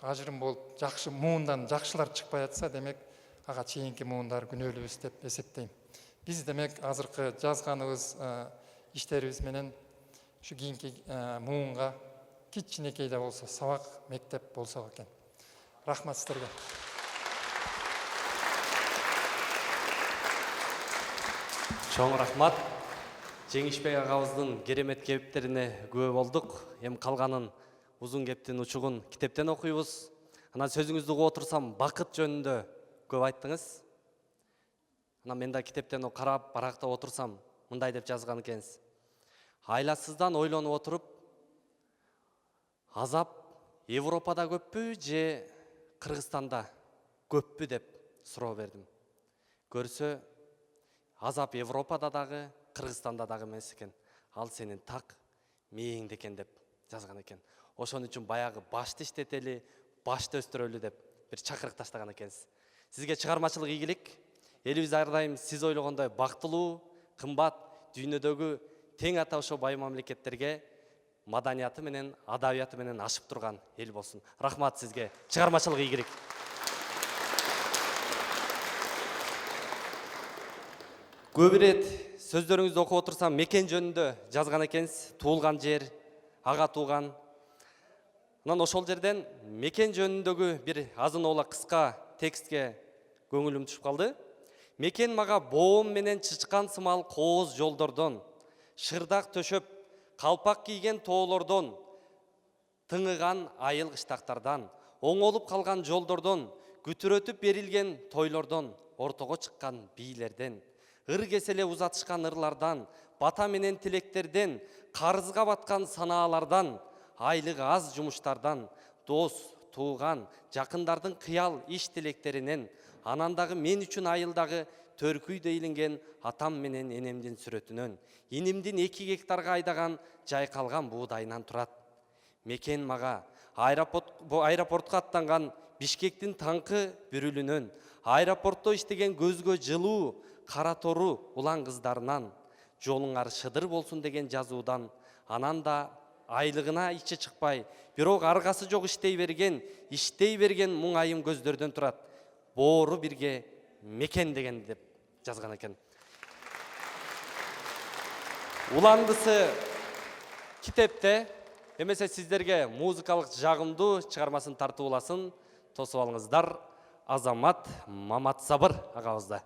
ажырым болуп жакшы муундан жакшылар чыкпай атса, демек ага чейинки муундар күнөөлүүбүз деп эсептейм. Биз демек азыркы жазганыбыз, иштерибиз менен ушу кийинки муунга кичинекей да болсо сабак, мектеп болсо экен. Рахмат сиздерге. Чоң рахмат. Жеңишбек агабыздын керемет кептерине күбө болдук. Эми калганын узун кептин учугун китептен окуйбуз. Анан сөзүңүздү угуп отурсам, бакыт жөнүндө көп айттыңыз. Анан мен да китептен карап, барактап отурсам, мындай деп жазган экенсиз. Айласыздан ойлонуп отуруп, азап Европада көппү же Кыргызстанда көппү деп суроо бердим. Көрсө, азап Европада дагы, Кыргызстанда дагы эмес экен. Ал сенин так мээңде экен деп жазган экен. Ошон үчүн баягы башты иштетели, башты өстүрөлү деп бир чакырык таштаган экенсиз. Сизге чыгармачылык ийгилик. Элибиз ар дайым сиз ойлогондой бактылуу, кымбат, дүйнөдөгү тең ата ошо бай мамлекеттерге маданияты менен, адабияты менен ашып турган эл болсун. Рахмат сизге. Чыгармачылык ийгилик. Көп ирет сөздөрүңүздү окуп отурсам, мекен жөнүндө жазган экенсиз. Туулган жер, ага тууган. Анан ошол жерден мекен жөнүндөгү бир азын-оолак кыска текстке көңүлүм түшүп калды. Мекен мага боом менен чычкан сымал кооз жолдордон, шырдак төшөп, калпак кийген тоолордон, тыңыган айыл кыштактардан, оңолуп калган жолдордон, күтүрөтүп берилген тойлордон, ортого чыккан бийлерден, ыр кеселе узатышкан ырлардан, бата менен тилектерден, карызга баткан санаалардан, айлыгы аз жумуштардан, дос, тууган, жакындардын кыял иш тилектеринен, анан дагы мен үчүн айылдагы төркүйдө илинген атам менен энемдин сүрөтүнөн, инимдин 2 гектарга айдаган жайкалган буудайынан турат. Мекен мага аэропортко аттанган Бишкектин таңкы бүрүлүнөн, аэропортто иштеген көзгө жылуу, кара тору улан кыздарынан, жолуңар шыдыр болсун деген жазуудан, анан да айлыгына ичи чыкпай, бирок аргасы жок иштей берген муңайым көздөрдөн турат. Боору бирге мекен деген деп жазган экен. Уландысы китепте, эмесе сиздерге музыкалык жагымдуу чыгармасын тартууласын, тосуп алыңыздар. Азамат Маматсабыр агабызда.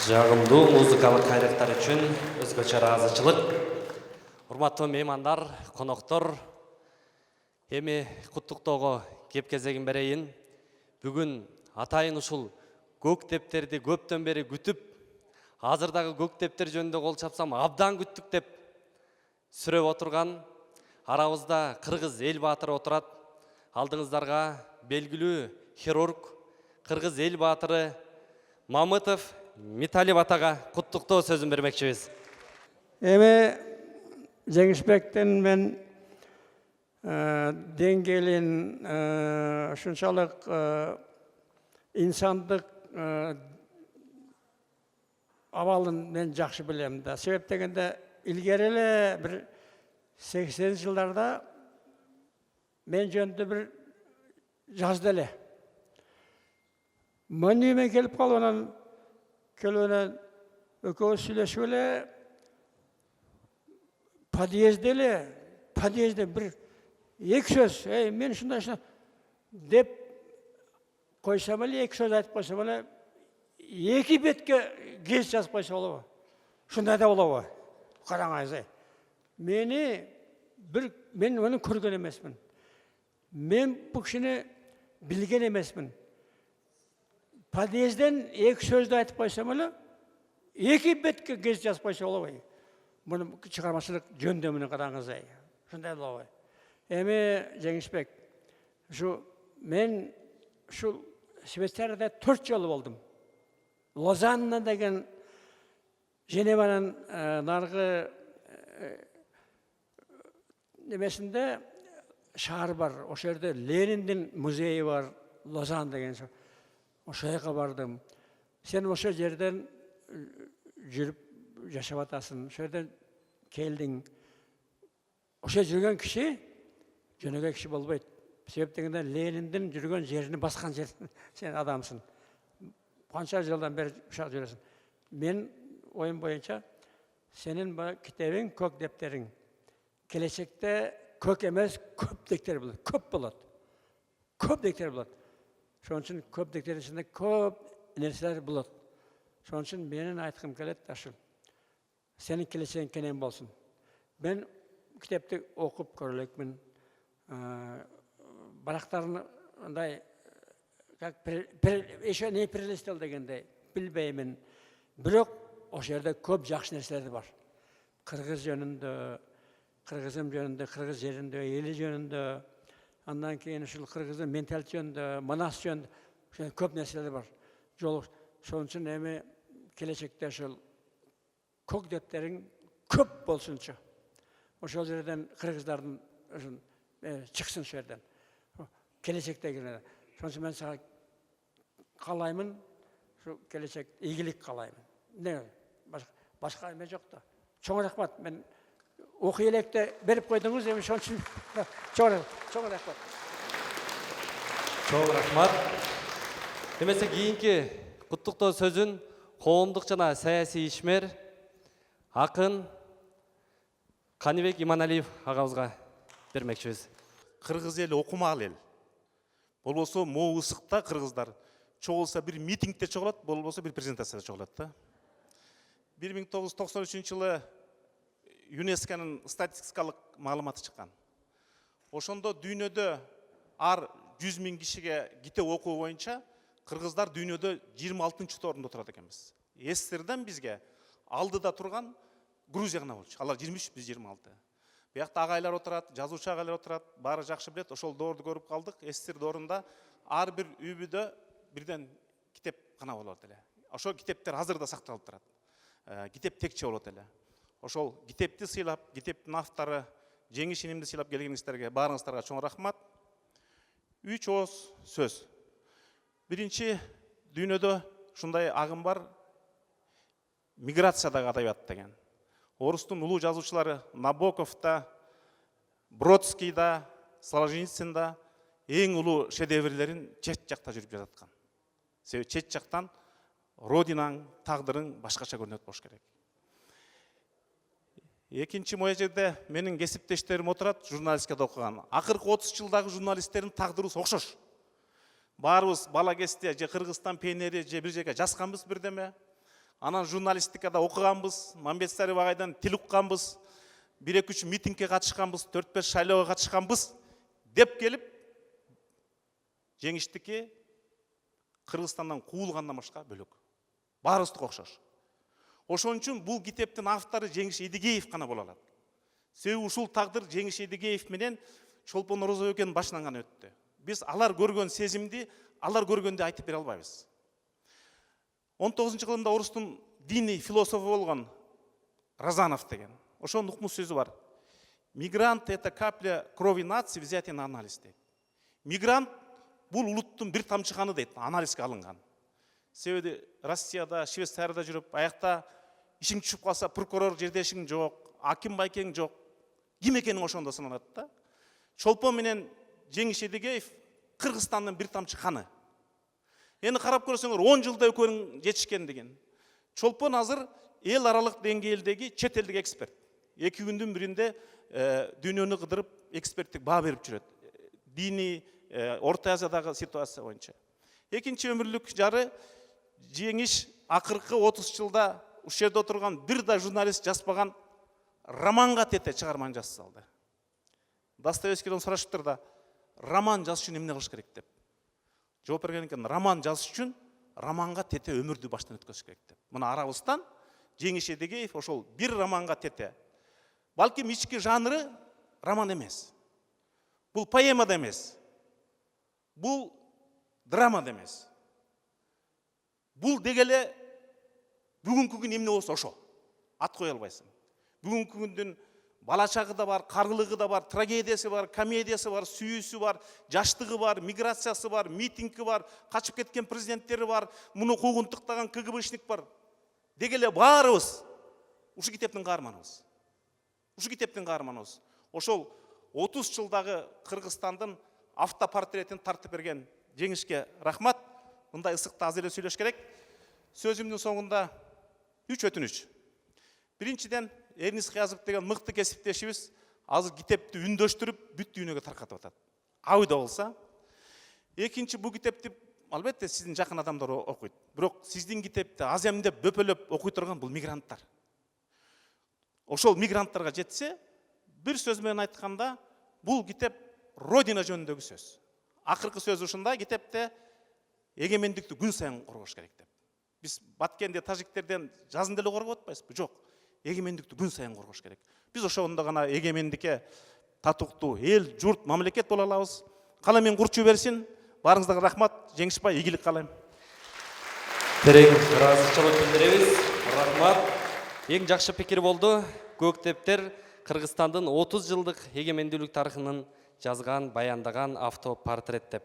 Жагымдуу музыкалык кайрактар үчүн өзгөчө ыраазычылык. Урматтуу меймандар, коноктор, эми куттуктоого кеп кезегин берейин. Бүгүн атайын ушул көк тептерди көптөн бери күтүп, азырдагы көк тептер жөнүндө кол чапсам абдан күттүк деп сүрөп отурган арабызда кыргыз эл баатыры отурат. Алдыңыздарга белгилүү хирург, кыргыз эл баатыры Мамытов Миталиев атага куттуктоо сөзүн бермекчибиз. Эми Жеңишбектен мен деңгээлин ушунчалык инсандык абалын мен жакшы билем да. Себеп дегенде илгери эле бир 80-жылдарда мен жөнүндө бир жазды эле. Мөнүмө келип калып анан келүүнөн экөөбүз сүйлөшүп эле подъездде бир эки сөз, мен ушундай деп койсом эле, эки сөз айтып койсом эле, эки бетке гез жазып койсо болобу? Ушундай да болобу? Караңыз, мен муну көргөн эмесмин. Мен бул кишини билген эмесмин. Подъезден эки сөздү айтып койсом эле, эки бетке гез жазып койсо болобу? Муну чыгармачылык жөндөмүнү караңыз. Ушундай болобу? Эми Жеңишбек, мен Швейцарияда 4 жолу болдум. Лозанна деген Женеванын наркы немесинде шаар бар. Ошол жерде Лениндин музейи бар, Лозан деген. Ошол жака бардым. Сен ошол жерден жүрүп жашап атасың. Ошол жерден келдиң. Ошол жүргөн киши жөнөкөй киши болбойт. Себеп дегенде Лениндин жүргөн жерини баскан жер сен адамсың. Канча жылдан бери ушак жүрөсүң. Мен оюм боюнча сенин бу китебиң, көк дептериң келечекте көк эмес, көп дектер болот. Көп болот. Көп дектер болот. Ошон үчүн көп дектердин ичинде көп нерселер болот. Ошон үчүн менин айткым келет ушул. Сенин келечегиң кенен болсун. Мен китепти окуп көрөлөкмүн. Барактарын андай как еще не прелестил дегенде билбеймин. Бирок ошол жерде көп жакшы нерселер бар. Кыргыз жөнүндө, кыргызым жөнүндө, кыргыз жеринде, эли жөнүндө, андан кийин ушул кыргыздын менталитет жөнүндө, манас жөнүндө көп нерселер бар. Ошон үчүн эми келечекте ушул көк дептериң көп болсунчу. Ошол жерден кыргыздардын чыксын ошол жерден. Келечектеги. Ошон үчүн мен сага каалаймын, ушу келечек ийгилик каалаймын. Не башка эме жок да. Чоң рахмат. Мен окуй электе берип койдуңуз, эми ошон үчүн чоң рахмат. Чоң рахмат. Демесе кийинки куттуктоо сөзүн коомдук жана саясий ишмер акын Каныбек Иманалиев агабызга бермекчибиз. Кыргыз эли окумак эл. Болбосо могу ысыкта кыргыздар чогулса бир митингде чогулат, болбосо бир презентацияда чогулат да. 1993 жылы ЮНЕСКОнун статистикалык маалыматы чыккан. Ошондо дүйнөдө ар 100 000 кишиге китеп окуу боюнча кыргыздар дүйнөдө 26-чы орунда турат экенбиз. СССРден бизге алдыда турган Грузия гана болчу. Алар 23, биз 26. Биякта агайлар отурат, жазуучу агайлар отурат, баары жакшы билет. Ошол доорду көрүп калдык. СССР доорунда ар бир үйбүдө бирден китеп гана болот эле. Ошол китептер азыр да сакталып турат. Китеп текче болот эле. Ошол китепти сыйлап, китептин автору Жеңиш инимди сыйлап келгениңиздерге баарыңыздарга чоң рахмат. 3 ооз сөз. Биринчи, дүйнөдө ушундай агым бар, миграциядагы адабият деген. Орустун улуу жазуучулары Набоков да, Бродский да, Солженицын да эң улуу шедеврлерин чет жакта жүрүп жазаткан. Себеби чет жактан родинаң, тагдырың башкача көрүнөт болуш керек. Экинчи моя жерде менин кесиптештерим отурат, журналистикада окуган. Акыркы 30 жылдагы журналисттердин тагдырыбыз окшош. Баарыбыз бала кезде же Кыргызстан пионери же бир жерге жазганбыз бирдеме. Анан журналистикада окуганбыз, Мамбет-Сарып агайдан тил укканбыз, 1-2 митингге катышканбыз, 4-5 шайлоого катышканбыз деп келип, жеңиштики Кыргызстандан куулгандан башка бөлөк. Баарыбыздыкы окшош. Ошон үчүн бул китептин автору Жеңиш Эдигеев гана боло алат. Себеби ушул тагдыр Жеңиш Эдигеев менен Чолпон Орозобекенин башынан гана өттү. Биз алар көргөн сезимди, алар көргөндү айтып бере албайбыз. 19-кылымда орустун диний философу болгон Розанов деген. Ошонун укмуш сөзү бар. Мигрант — это капля крови нации, взятия на анализ дейт. Мигрант бул улуттун бир тамчы каны дейт, анализге алынган. Себеби Россияда, Швейцарияда жүрүп, аякта ишиң түшүп калса, прокурор жердешиң жок, аким байкең жок. Ким экениң ошондо саналат да. Чолпон менен Жеңиш Эдигеев Кыргызстандын бир тамчы каны. Эни карап көрсөңөр 10 жылда экөөнүн жетишкен деген. Чолпон азыр эл аралык деңгээлдеги чет элдик эксперт. 2 күндүн биринде дүйнөнү кыдырып эксперттик баа берип жүрөт. Диний Орто Азиядагы ситуация боюнча. Экинчи өмүрлүк жары Жеңиш акыркы 30 жылда уш жерде отурган бир да журналист жазбаган романга тете чыгарманы жазып салды. Достоевскийден сурашыптыр да, роман жазыш үчүн эмне кылыш керек деп. Жооп берген экен, роман жазыш үчүн романга тете өмүрдү баштан өткөрүш керек деп. Мына арабыздан Жеңиш Эдигеев ошол бир романга тете. Балким ички жанры роман эмес. Бул поэма да эмес. Бул драма да эмес. Бул дегеле бүгүнкү күн эмне болсо ошо. Ат кое албайсың. Бүгүнкү күндүн бала чагы да бар, каргылыгы да бар, трагедиясы бар, комедиясы бар, сүйүүсү бар, жаштыгы бар, миграциясы бар, митинги бар, качып кеткен президенттери бар, муну куугунтуктаган КГБшник бар. Дегеле баарыбыз ушу китептин каарманыбыз. Ушу китептин каарманыбыз. Ошол 30 жылдагы Кыргызстандын автопортретин тартып берген Жеңишке рахмат. Мындай ысыкта аз эле сүйлөш керек. Сөзүмдүн соңунда 3 өтүнүч. Биринчиден, Эрнис Кыязов деген мыкты кесиптешибиз азыр китепти үндөштүрүп бүт дүйнөгө таркатып атат. Абыйда болса. Экинчи, бул китепти албетте сиздин жакын адамдар окуйт. Бирок сиздин китепти аз эмдеп бөпөлөп окуй турган бул мигранттар. Ошол мигранттарга жетсе, бир сөз менен айтканда, бул китеп родина жөнүндөгү сөз. Акыркы сөз ушундай, китепте эгемендикти күн сайын коргош керек деп. Биз Баткенде тажиктерден жазын деле коргоп атпайбызбы? Жок. Эгемендикти күн сайын коргош керек. Биз ошондо гана эгемендикке татыктуу эл, журт, мамлекет боло алабыз. Каламен курчу берсин. Баарыңыздарга рахмат. Жеңишбай, ийгилик каалайм. Терең ыраазычылык билдиребиз. Рахмат. Эң жакшы пикир болду. Көктептер Кыргызстандын 30 жылдык эгемендүүлүк тарыхынын жазган, баяндаган автопортрет деп.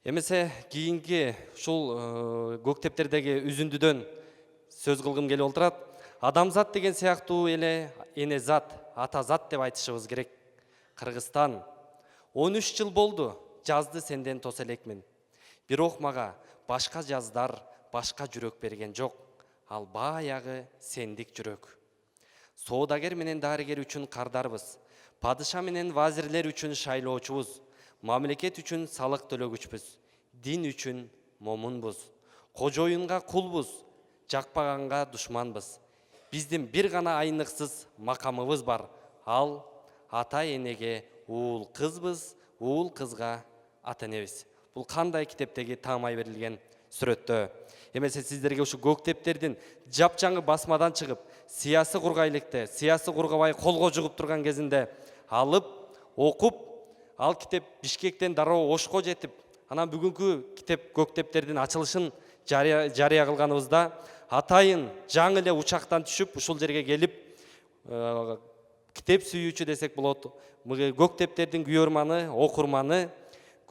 Эмесе кийинки ушул көктептердеги үзүндүдөн сөз кылгым келип отурат. Адамзат деген сыяктуу эле эне зат, ата зат деп айтышыбыз керек. Кыргызстан 13 жыл болду, жазды сенден тоса элекмин. Бирок мага башка жаздар, башка жүрөк берген жок. Ал баягы сендик жүрөк. Соодагер менен дарыгер үчүн кардарбыз. Падыша менен вазирлер үчүн шайлоочубуз. Мамлекет үчүн салык төлөгүчпүз. Дин үчүн момунбуз. Кожоюнга кулбуз. Жакпаганга душманбыз. Биздин бир гана айныксыз макамыбыз бар. Ал ата энеге уул кызбыз, уул кызга ата энебиз. Бул кандай китептеги таамай берилген сүрөттө. Эмесе сиздерге ушу көктептердин жапжаңы басмадан чыгып, сыясы кургайлыкты, сыясы кургабай колго жугуп турган кезинде алып, окуп, ал китеп Бишкектен дароо Ошко жетип, анан бүгүнкү китеп көктептердин ачылышын жарыя кылганыбызда атайын жаңы эле учактан түшүп, ушул жерге келип, китеп сүйүүчү десек болот, көктептердин күйөрманы, окурманы,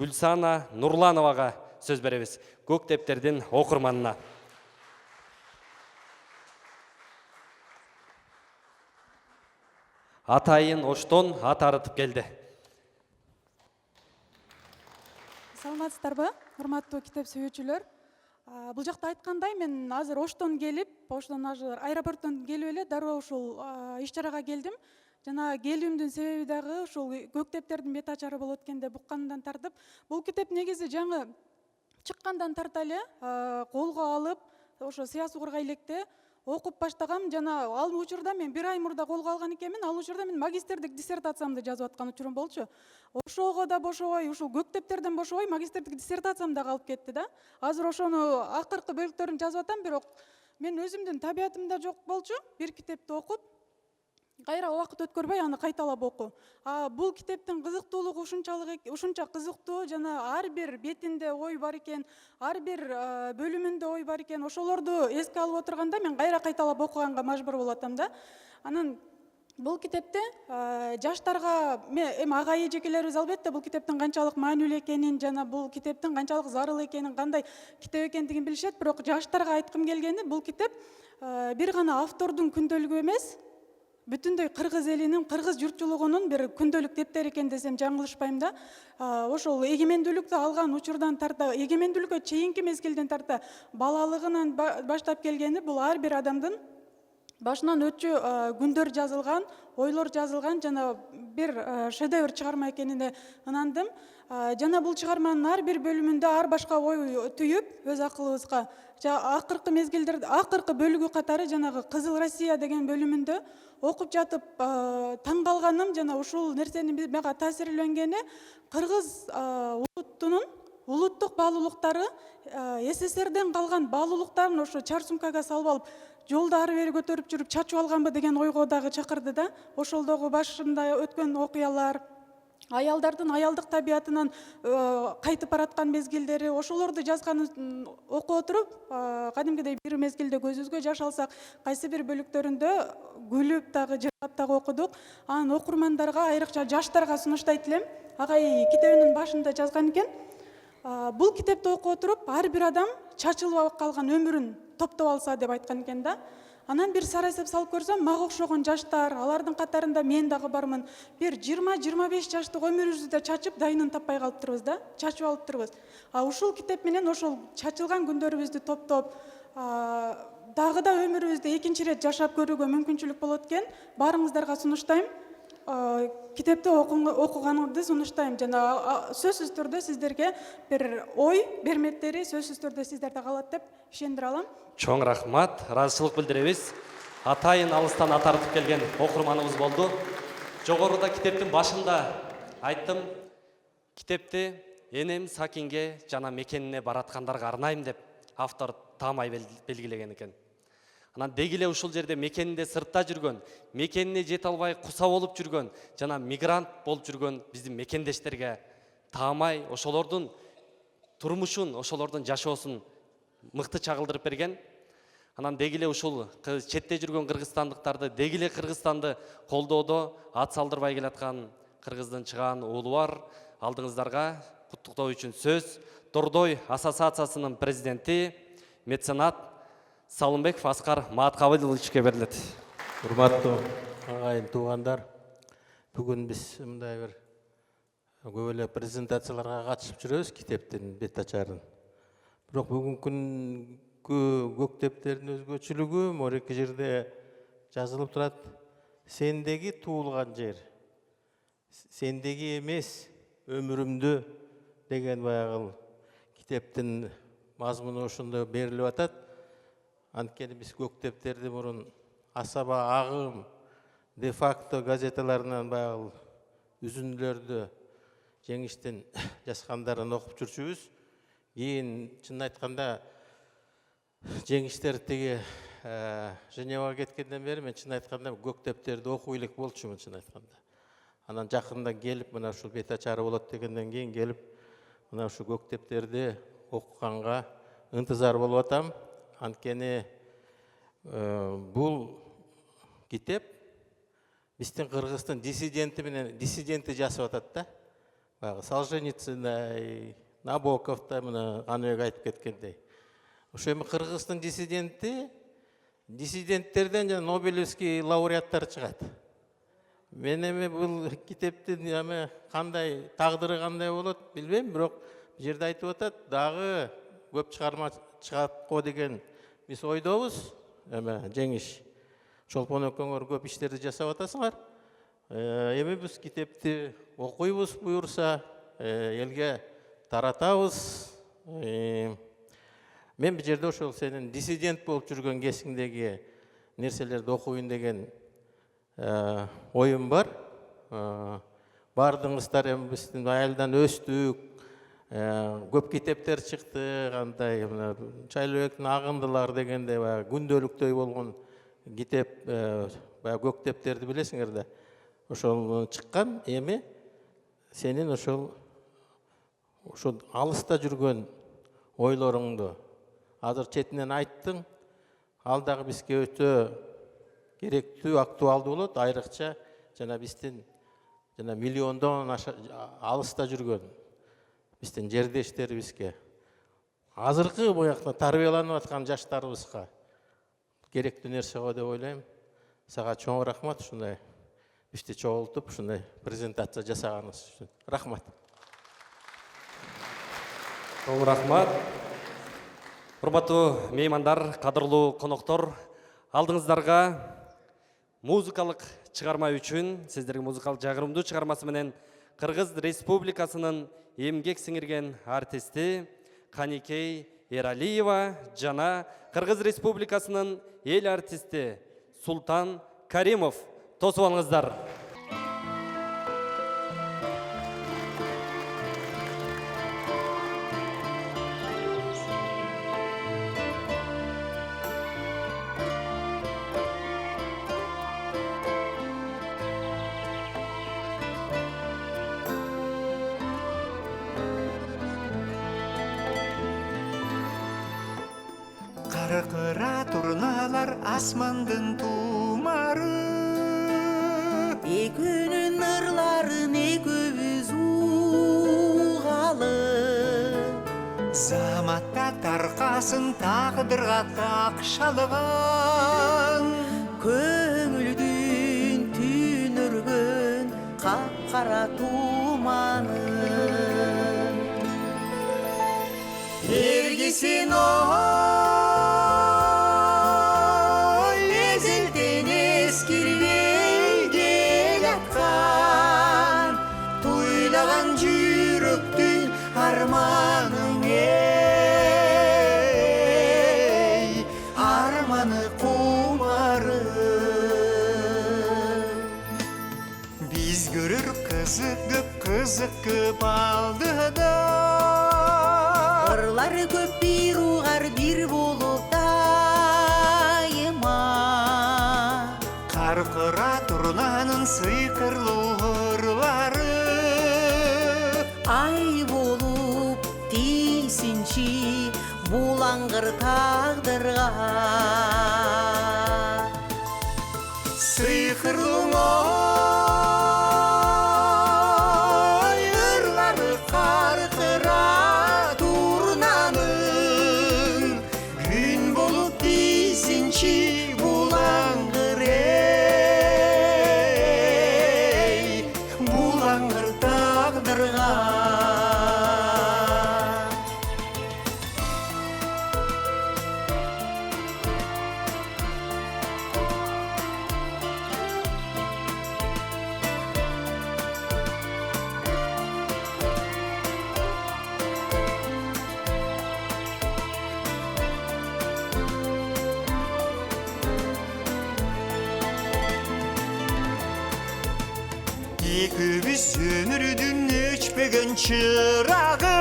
Гүлсана Нурлановага сөз беребиз. Көктептердин окурманына. Атайын оштон ат арытып келди. Саламатсыздарбы, урматтуу китеп сүйүүчүлөр. Бул жакта айткандай, мен азыр Оштон келип, Оштон аэропорттон келип эле дароо ушул иш-чарага келдим. Жана келүүмдүн себеби дагы ушул Көктептердин бет ачары болот экен деп уккандан тартып, бул китеп негизи жаңы чыккандан тарта эле колго алып, ошо Сыя Сугурга электе окуп баштагам. Жана ал учурда мен 1 ай мурда колго алган экенмин. Ал учурда мен магистрдик диссертациямды жазып аткан учурум болчу. Ошого да бошобой, ушул Көктептерден бошобой магистрдик диссертациям да калып кетти да. Азыр ошону акыркы бөлүктөрүн жазып атам, бирок мен өзүмдүн табиятымда жок болчу. Бир китепти окуп, кайра убакыт өткөрбөй аны кайталап окуу. Бул китептин кызыктуулугу ушунча кызыктуу, жана ар бир бетинде ой бар экен, ар бир бөлүмүндө ой бар экен. Ошолорду эске алып отурганда мен кайра кайталап окуганга мажбур болуп атам да. Анан бул китепте жаштарга эми ага эжекелерибиз албетте бул китептин канчалык маанилүү экенин, жана бул китептин канчалык зарыл экенин, кандай китеп экендигин билишет. Бирок жаштарга айткым келгени, бул китеп бир гана автордун күндөлүгү эмес, бүтүндөй кыргыз элинин, кыргыз журтчулугунун бир күндөлүк дептери экен десем жаңылышпайм да. Ошол эгемендүүлүктү алган учурдан тарта, эгемендүүлүккө чейинки мезгилден тарта балалыгынан баштап келгени, бул ар бир адамдын башынан өтчү күндөр жазылган, ойлор жазылган жана бир шедевр чыгарма экенине ынандым. Жана бул чыгарманын ар бир бөлүмүндө ар башка ой түйүп, өз акылыбызга акыркы мезгилдерде акыркы бөлүгү катары жанагы Кызыл Россия деген бөлүмүндө окуп жатып таң калганым, жана ушул нерсенин мага таасирленгени, кыргыз улутунун улуттук баалуулуктары СССРден калган баалуулуктарын ошо чар сумкага салып алып, жолдо ары бери көтөрүп жүрүп чачып алганбы деген ойго дагы чакырды да. Ошолдогу башында өткөн окуялар, аялдардын аялдык табиятынан кайтып бараткан мезгилдери, ошолорду жазганын окуп отуруп, кадимкидей бир мезгилде көзүбүзгө жаш алсак, кайсы бир бөлүктөрүндө күлүп дагы жырлап дагы окудук. Анан окурмандарга, айрыкча жаштарга сунуштайт элем. Агай китебинин башында жазган экен. Бул китепти окуп отуруп, ар бир адам чачылып калган өмүрүн топтоп алса деп айткан экен да. Анан бир сара эсеп салып көрсөм, мага окшогон жаштар, алардын катарында мен дагы бармын. Бир 20-25 жаштык өмүрүбүздү чачып, дайынын таппай калыптырбыз да, чачып алыптырбыз. Ушул китеп менен ошол чачылган күндөрүбүздү топтоп, дагы да өмүрүбүздү экинчи ирет жашап көрүүгө мүмкүнчүлүк болот экен. Баарыңыздарга сунуштайм. Китепти окуганыңызды сунуштайм. Жана сөзсүз түрдө сиздерге бир ой бермектери сөзсүз түрдө сиздерде калат деп ишендире алам. Чоң рахмат, ыраазычылык билдиребиз. Атайын алыстан ат артып келген окурманыбыз болду. Жогоруда китептин башында айттым, китепти энем Сакинге жана мекенине бараткандарга арнайм деп автор таамай белгилеген экен. Анан дегиле ушул жерде мекенинде сыртта жүргөн, мекенине жете албай куса болуп жүргөн, жана мигрант болуп жүргөн биздин мекендештерге таамай ошолордун турмушун, ошолордун жашоосун мыкты чагылдырып берген. Анан дегиле ушул четте жүргөн кыргызстандыктарды, дегиле Кыргызстанды колдоодо ат салдырбай келаткан кыргыздын чыгаан уулу бар. Алдыңыздарга куттуктоо үчүн сөз Дордой ассоциациясынын президенти, меценат Салымбеков Аскар Мааткабыловичке берилет. Урматтуу агайын туугандар, бүгүн биз мындай бир көп эле презентацияларга катышып жүрөбүз китептин бет ачарын. Бирок бүгүнкү Көктептердин өзгөчөлүгү морeki жерде жазылып турат. Сендеги туулган жер, сендеги эмес өмүрүмдү деген баягы китептин мазмуну ошондо берилип атат. Анткени биз Көктептерди мурун Асаба, Агым, де-факто газеталарынан баягы үзүндүлөрдү Жеңиштин жазгандарын окуп жүрчүбүз. Кийин чын айтканда Жеңиштер тиги Женевага кеткенден бери мен чын айтканда Көктептерди окуй элек болчумун чын айтканда. Анан жакында келип мына ушул бет ачары болот дегенден кийин келип мына ушул Көктептерди окуганга ынтызар болуп атам. Анткени бул китеп биздин Кыргыздын диссиденти менен диссиденти жазып атат да. баягы Солженицындай, Набоковдай мына Каныбек айтып кеткендей. Ошо эми Кыргыздын диссиденттерден жана Нобелевский лауреаттар чыгат. Мен эми бул китептин эми кандай тагдыры кандай болот билбейм, бирок бул жерде айтып атат, дагы көп чыгарма чыгат го деген биз ойдобуз. Эми Жеңиш Чолпон экөөңөр көп иштерди жасап атасыңар. Эми биз китепти окуйбуз буюрса, элге таратабыз. Мен бул жерде ошол сенин диссидент болуп жүргөн кезиңдеги нерселерди окуйын деген оюм бар. Бардыңыздар эми биздин айылдан өстүк, көп китептер чыкты, кандай Чайлыбектин Агындылар дегенде күндөлүктөй болгон китеп, көктептерди билесиңер да. Ошол чыккан. Эми сенин ошол алыста жүргөн ойлоруңду азыр четинен айттың. Ал дагы бизге өтө керектүү, актуалдуу болот. Айрыкча жана биздин жана миллиондон алыста жүргөн биздин жердештерибизге, азыркы буякта тарбияланып аткан жаштарыбызга керектүү нерсе го деп ойлойм. Сага чоң рахмат ушундай бизди чогултуп, ушундай презентация жасаганыңыз үчүн. Рахмат. Чоң рахмат. Урматтуу меймандар, кадырлуу коноктор, алдыңыздарга музыкалык чыгарма үчүн, сиздерге музыкалык жагырымдуу чыгармасы менен Кыргыз Республикасынын эмгек сиңирген артисти Каникей Эралиева жана Кыргыз Республикасынын эл артисти Султан Каримов тосуп алыңыздар. Кыркыра турналар асмандын тумары, экөөнүн ырларын экөөбүз угалы. Заматта таркасын тагдырга такшалган, көңүлдүн түнөргөн капкара туманы. Эргесин арманың ей, арманы кумары. Биз көрөр кызыгып алды да, ырлар көп бир угар бир болуп дайыма. Каркыра турнанын сыйкырлуу ырлары, ай болуп тийсинчи булаңгыр тагдырга. Сыйкырлуу ырлары каркыра турнанын, күн болуп тийсинчи булаңгыр эй, булаңгыр тагдырга. Экөөбүз өмүрдүн өчпөгөн чырагы,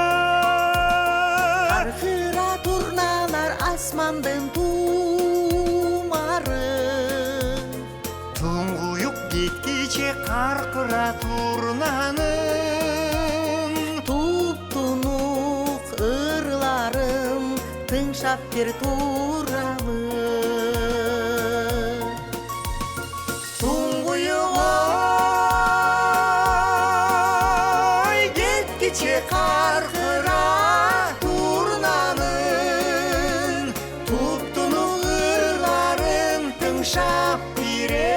каркыра турналар асмандын тумары. Туңгуюк кеткиче каркыра турнанын, туп-тунук ырларын тыңшап бер туралы. Туңгуюк кеткиче каркыра турнанын туптунул ырларын тыңшап бирей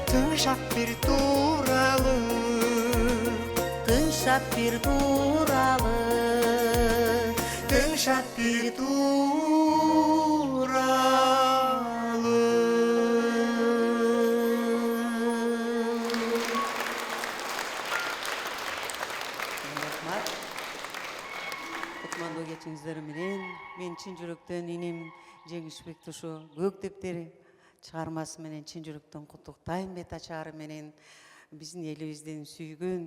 тыңшап бир тууралы тыңшап бир тууралы тыңшап бир тууралы рахмат кутмандуу кечиңиздер менен мен чын жүрөктөн иним Жеңишбекти ушу Көктептер чыгармасы менен чын жүрөктөн куттуктайм бет ачары менен биздин элибиздин сүйгөн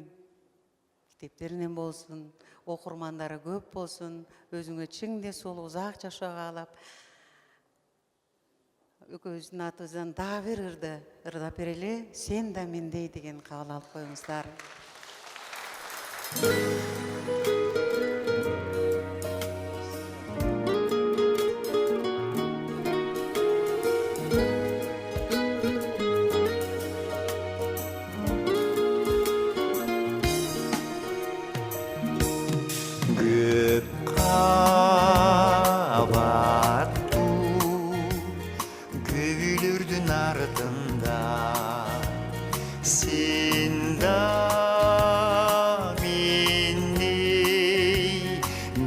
китептеринен болсун окурмандары көп болсун өзүңө чың де сол узак жашоо каалап экөөбүздүн атыбыздан дагы бир ырдап берели сен да мендей деген кабыл алып коюңуздар. Көк кабаттуу көбүлөрдүн артында сен да мендей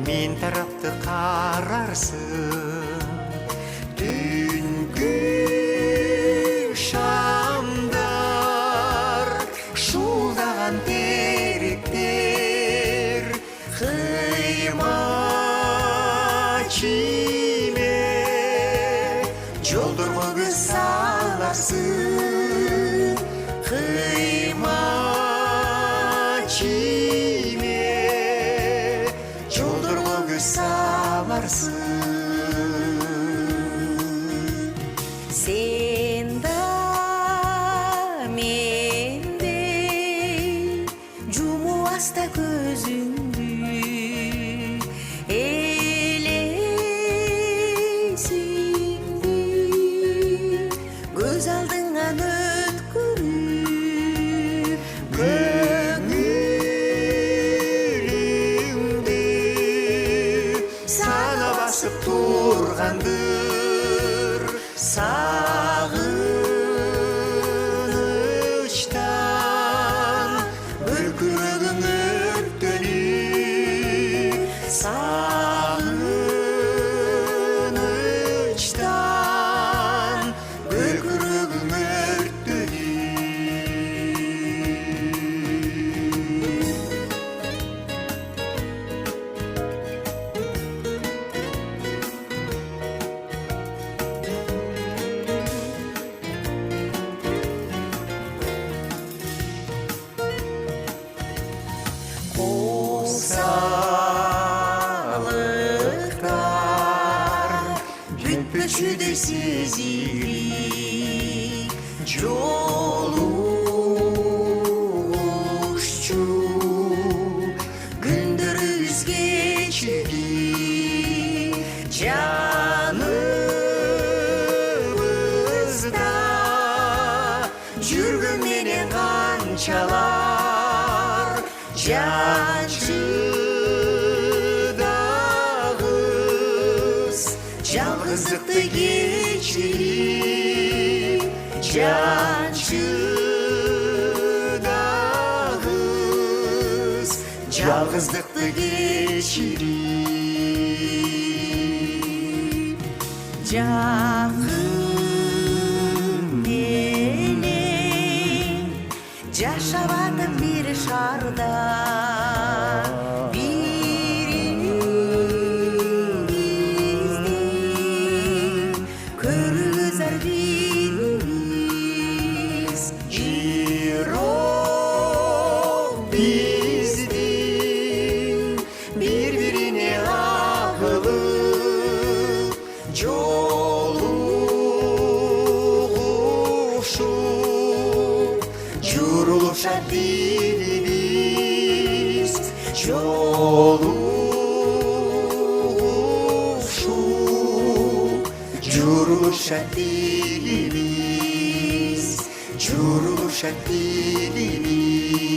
мен тарапты карарсың түнкү шамдар шуулдаган теректер кыйма чиме жолдорго көз саларсың кыйма чиме жолдорго көз саларсың Сен да мендей жумуп аста көзүңдү элесиңди көз алдыңан өткөрүп көңүлүңдү сана басып тургандыр сагынычтан бөлкүрөгүң өрттөнүп сагынычтан бөлкүрөгүң өрттөнүп Косалыктар бүтпөчүдөй сезилип жолугушчу күндөрүбүз кечирип жаныбызда жүргөн менен канчалар жанчыдагыз жалгыздыкты кечирип жанчыдагыз жалгыздыкты кечирип жакын менен жашап атып бир шаарда бирибизди көрүүбүз ар бирибиз жирок биздин бири-бирине агылып жолугушуп журулушат билибиз жолугушуp журулушат билибиз журулушат билибиз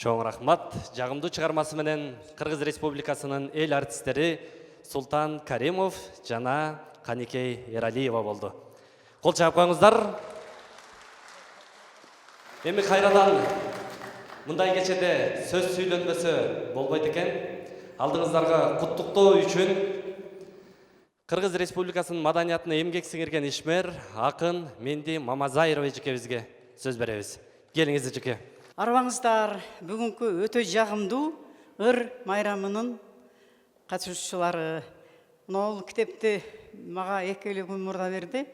Чоң рахмат. Жагымдуу чыгармасы менен Кыргыз Республикасынын эл артисттери Султан Каримов жана Каникей Эралиева болду. Кол чаап коюңуздар. Эми кайрадан мындай кечеде сөз сүйлөнбөсө болбойт экен. Алдыңыздарга куттуктоо үчүн Кыргыз Республикасынын маданиятына эмгек сиңирген ишмер, акын Менди Мамазайрова эжекебизге сөз беребиз. Келиңиз эжеке. Арбаңыздар, бүгүнкү өтө жагымдуу ыр майрамынын катышуучулары. Бул китепти мага 2 эле күн мурда берди.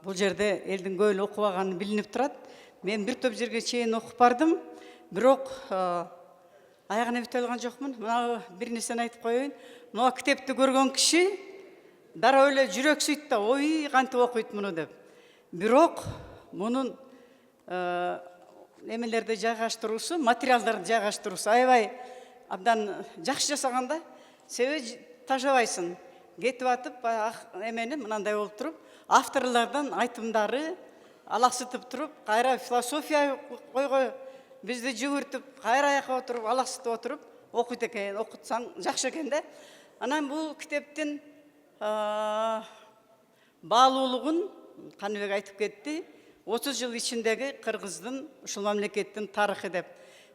Бул жерде элдин көбү окубаганы билинип турат. Мен бир топ жерге чейин окуп бардым, бирок аягына бүтө алган жокмун. Мына бир нерсени айтып коеюн. Мына китепти көргөн киши дароо эле жүрөк сүйт да, ой, кантип окуйт муну деп. Бирок мунун эмелерди жайгаштыруусу, материалдарды жайгаштыруусу аябай абдан жакшы жасаганда, себеби тажабайсың. Кетип атып, эмени мынандай болуп туруп, авторлордун айтымдары алаксытып туруп, кайра философия койго бизди жүгүртүп, кайра аяка отуруп, алаксытып отуруп, окуйт экен, окутсаң жакшы экен да. Анан бул китептин баалуулугун Каныбек айтып кетти. 30 жыл ичиндеги Кыргыздын, ушул мамлекеттин тарыхы деп.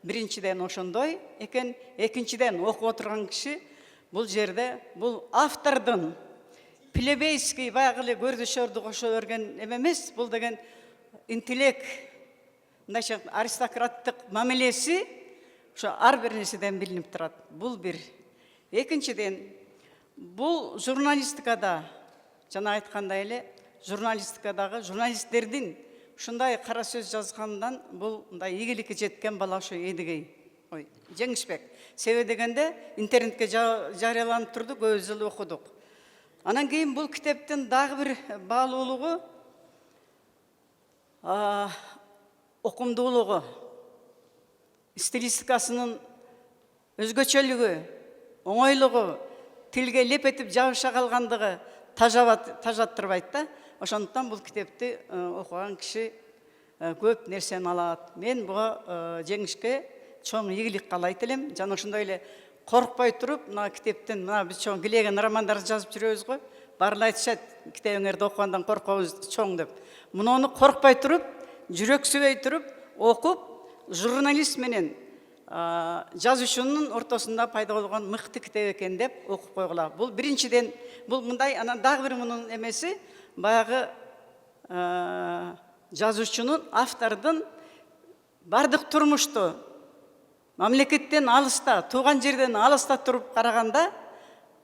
Биринчиден ошондой экен, экинчиден окуп отурган киши бул жерде бул автордун плебейский баягы эле көрдөшөрдү кошо өргөн эмес, бул деген интеллект, мындайча аристократтык мамилеси ошо ар бир нерседен билинип турат. Бул бир. Экинчиден, бул журналистикада, жана айткандай эле, журналистикадагы журналисттердин ушундай кара сөз жазгандан бул мындай ийгиликке жеткен бала ошо Эдигей. Ой, Жеңишбек. Себеби дегенде интернетке жарыяланып турду, көбүбүз эле окудук. Анан кийин бул китептин дагы бир баалуулугу окумдуулугу, стилистикасынын өзгөчөлүгү, оңойлугу, тилге леп этип жабыша калгандыгы тажаттырбайт да. Ошондуктан бул китепти окуган киши көп нерсени алат. Мен буга Жеңишке чоң ийгилик каалайт элем. Жана ошондой эле коркпой туруп, мына китептен, мына биз чоң килеген романдарды жазып жүрөбүз го. Баарын айтышат, китебиңерди окугандан коркобуз чоң деп. Муну коркпой туруп, жүрөксүбөй туруп, окуп, журналист менен жазуучунун ортосунда пайда болгон мыкты китеп экен деп окуп койгула. Бул биринчиден, бул мындай, анан дагы бир мунун эмеси, баягы жазуучунун, автордун бардык турмушту мамлекеттен алыста, тууган жерден алыста туруп караганда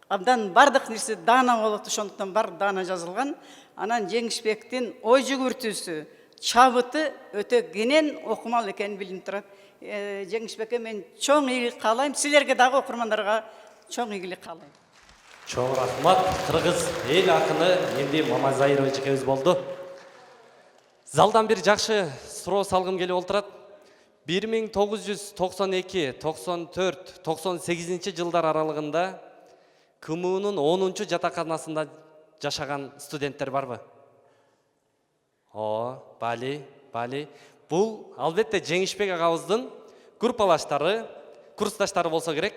абдан бардык нерсе даана болот, ошондуктан бар даана жазылган. Анан Жеңишбектин ой жүгүртүүсү, чабыты өтө кенен окумал экенин билинип турат. Жеңишбекке мен чоң ийгилик каалайм, силерге дагы окурмандарга чоң ийгилик каалайм. Чоң рахмат. Кыргыз эл акыны Менди Мамазайрова эжекебиз болду. Залдан бир жакшы суроо салгым келип отурат. 1992, 94, 98 жылдар аралыгында КМУнун 10-чу жатаканасында жашаган студенттер барбы? Бали. Бул албетте Жеңишбек агабыздын группалаштары, курсташтары болсо керек.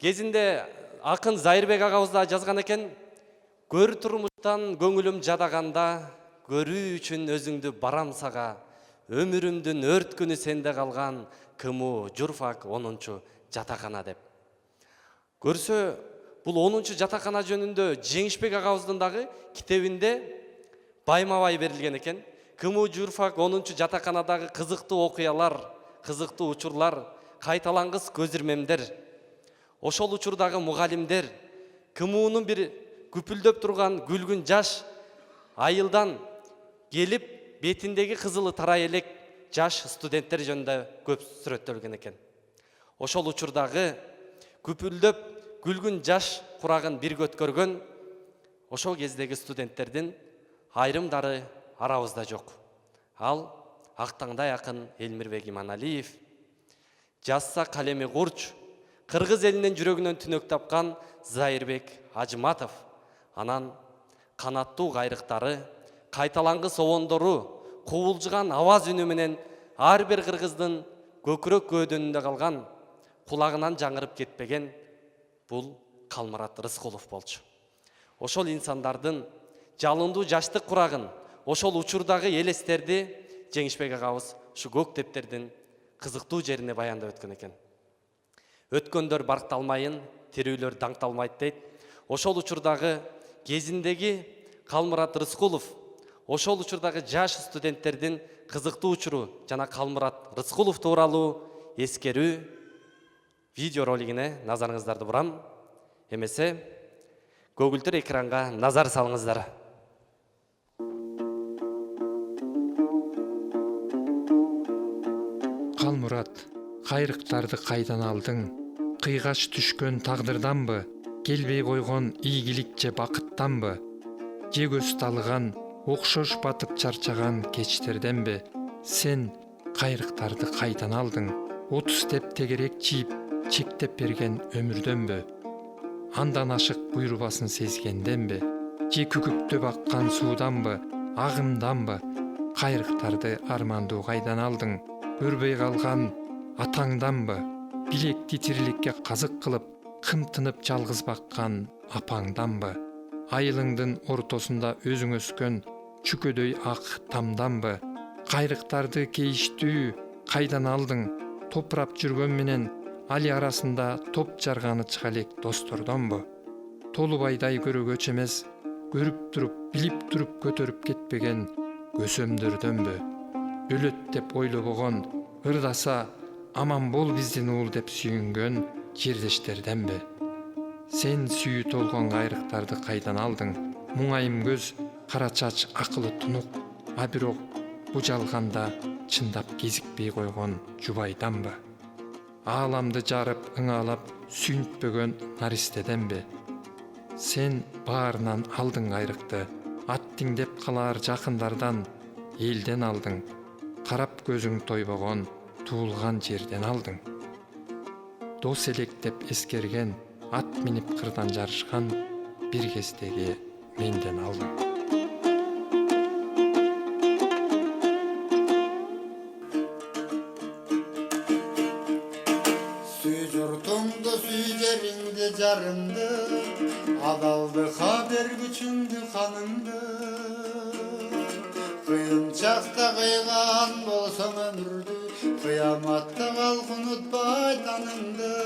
Кезинде акын Зайырбек агабыз да жазган экен. Көр турмуштан көңүлүм жадаганда, көрүү үчүн өзүңдү барам сага. Өмүрүмдүн өрт күнү сенде калган, КМУ журфак 10-чу жатакана деп. Көрсө, бул 10-чу жатакана жөнүндө Жеңишбек агабыздын дагы китебинде байма-бай берилген экен. КМУ журфак 10-чу жатаканадагы кызыктуу окуялар, кызыктуу учурлар, кайталангыс көзирмемдер. Ошол учурдагы мугалимдер, КМУнун бир күпүлдөп турган күлгүн жаш айылдан келип, бетиндеги кызылы тарай элек жаш студенттер жөнүндө көп сүрөттөлгөн экен. Ошол учурдагы күпүлдөп күлгүн жаш курагын бирге өткөргөн ошол кездеги студенттердин айрымдары арабызда жок. Ал Актаңдай акын Элмирбек Иманалиев, жазса калеми курч, кыргыз элинин жүрөгүнөн түнөк тапкан Зайырбек Ажыматов, анан канаттуу кайрыктары, кайталангыс обондору, кубулжуган аваз үнү менен ар бир кыргыздын көкүрөк көөдөнүндө калган, кулагынан жаңырып кетпеген бул Калмурат Рыскулов болчу. Ошол инсандардын жалындуу жаштык курагын, ошол учурдагы элестерди Жеңишбек агабыз ушу Көктептердин кызыктуу жерине баяндап өткөн экен. Өткөндөр баркталмайын, тирүүлөр даңкталмайт дейт. Ошол учурдагы кезиндеги Калмурат Рыскулов, ошол учурдагы жаш студенттердин кызыктуу учуру жана Калмурат Рыскулов тууралуу эскерүү видеоролигине назарыңыздарды бурам. Эмесе көгүлтүр экранга назар салыңыздар. Калмурат, кайрыктарды кайдан алдың? Кыйгаш түшкөн тагдырданбы? Келбей койгон ийгилик же бакыттанбы? Же көз талыган, окшош батып чарчаган кечтерденби? Сен кайрыктарды кайдан алдың? 30 деп тегерек чийип, чектеп берген өмүрдөнбү? Андан ашык буйрубасын сезгенденби? Же күкүктөп аккан сууданбы? Агымданбы? Кайрыктарды армандуу кайдан алдың? Көрбөй калган атаңданбы? Билекти тириликке казык кылып, кымтынып жалгыз баккан апаңданбы? Айылыңдын ортосунда өзүң өскөн чүкөдөй ак тамданбы? Кайрыктарды кейиштүү кайдан алдың? Топурап жүргөн менен али арасында топ жарганычка элек достордонбу? Толубайдай көрөгөч эмес, көрүп туруп, билип туруп көтөрүп кетпеген көсөмдөрдөнбү? Өлөт деп ойлобогон, ырдаса аман бол биздин уул деп сүйүнгөн жердештерденби? Сен сүйүү толгон кайрыктарды кайдан алдың? Муңайым көз, кара чач, акылы тунук, а бирок бу жалганда чындап кезикпей койгон жубайданбы? Ааламды жарып, ыңалап, сүйүнтпөгөн наристеденби? Сен баарынан алдың кайрыкты, аттың деп калаар жакындардан, элден алдың. Карап көзүң тойбогон, туулган жерден алдың. Дос элек деп эскерген, ат минип кырдан жарышкан, бир кездеги менден алдың. Сүй журтуңду, сүй жериңди, жарымды, адалдыкка бергүчүңдү, каныңды. Кыйын чакта кыйган болсоң өмүрдү, кыяматта калк унутпай таныңды.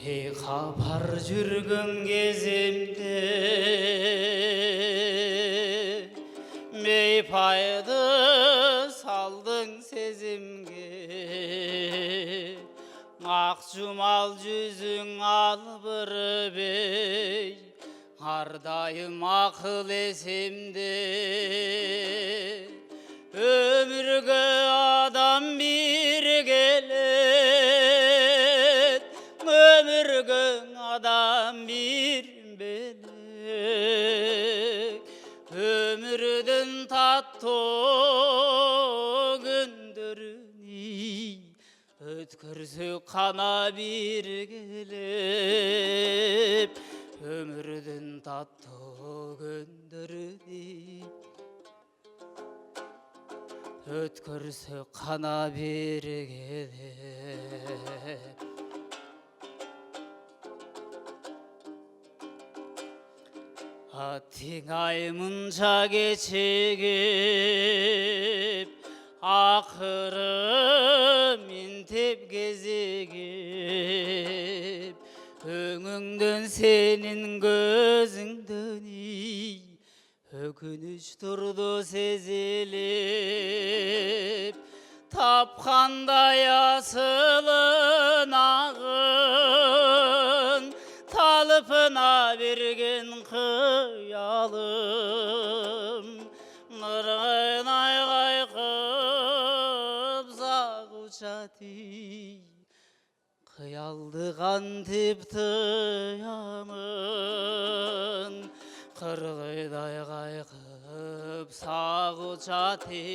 Бейхабар жүргөн кезимде бейпайды салдың сезимге, ак жумал жүзүң албырбей, ардайым акыл эсимде. Өмүргө адам бир келет, өмүргө адам бир белек. Өмүрдүн таттуу күндөрүн өткөрсөк кана бир келеп. Өмүрдүн таттуу күндөрүн өткөрсөк кана бир келеп. Аттың ай мынча кечигип, акыры минтеп кезигип, өңүңдөн сенин көзүңдөн өкүнүч турду сезилип, тапкандай асылын агын, талпына берген кыялым. Ныргын айгай кып загучати, кыялды кантип тыямын. Кыргыйдай кайкып сагучати,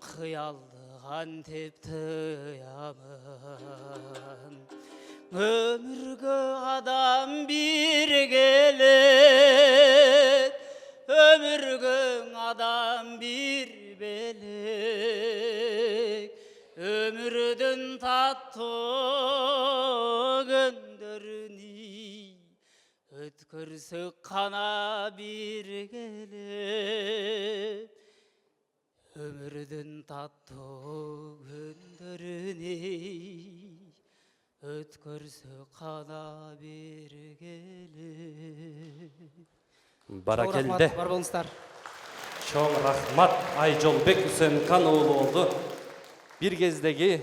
кыялды кантип тыямын. Өмүргө адам бир келет, өмүргө адам бир элек өмүрдүн таттуу күндөрүни өткөрсөк кана биргелеп өмүрдүн таттуу күндөрүни өткөрсөк кана биргелеп. Баракелде. Бар болуңуздар. Чоң рахмат. Айжолбек Үсенкан уулу болду. Бир кездеги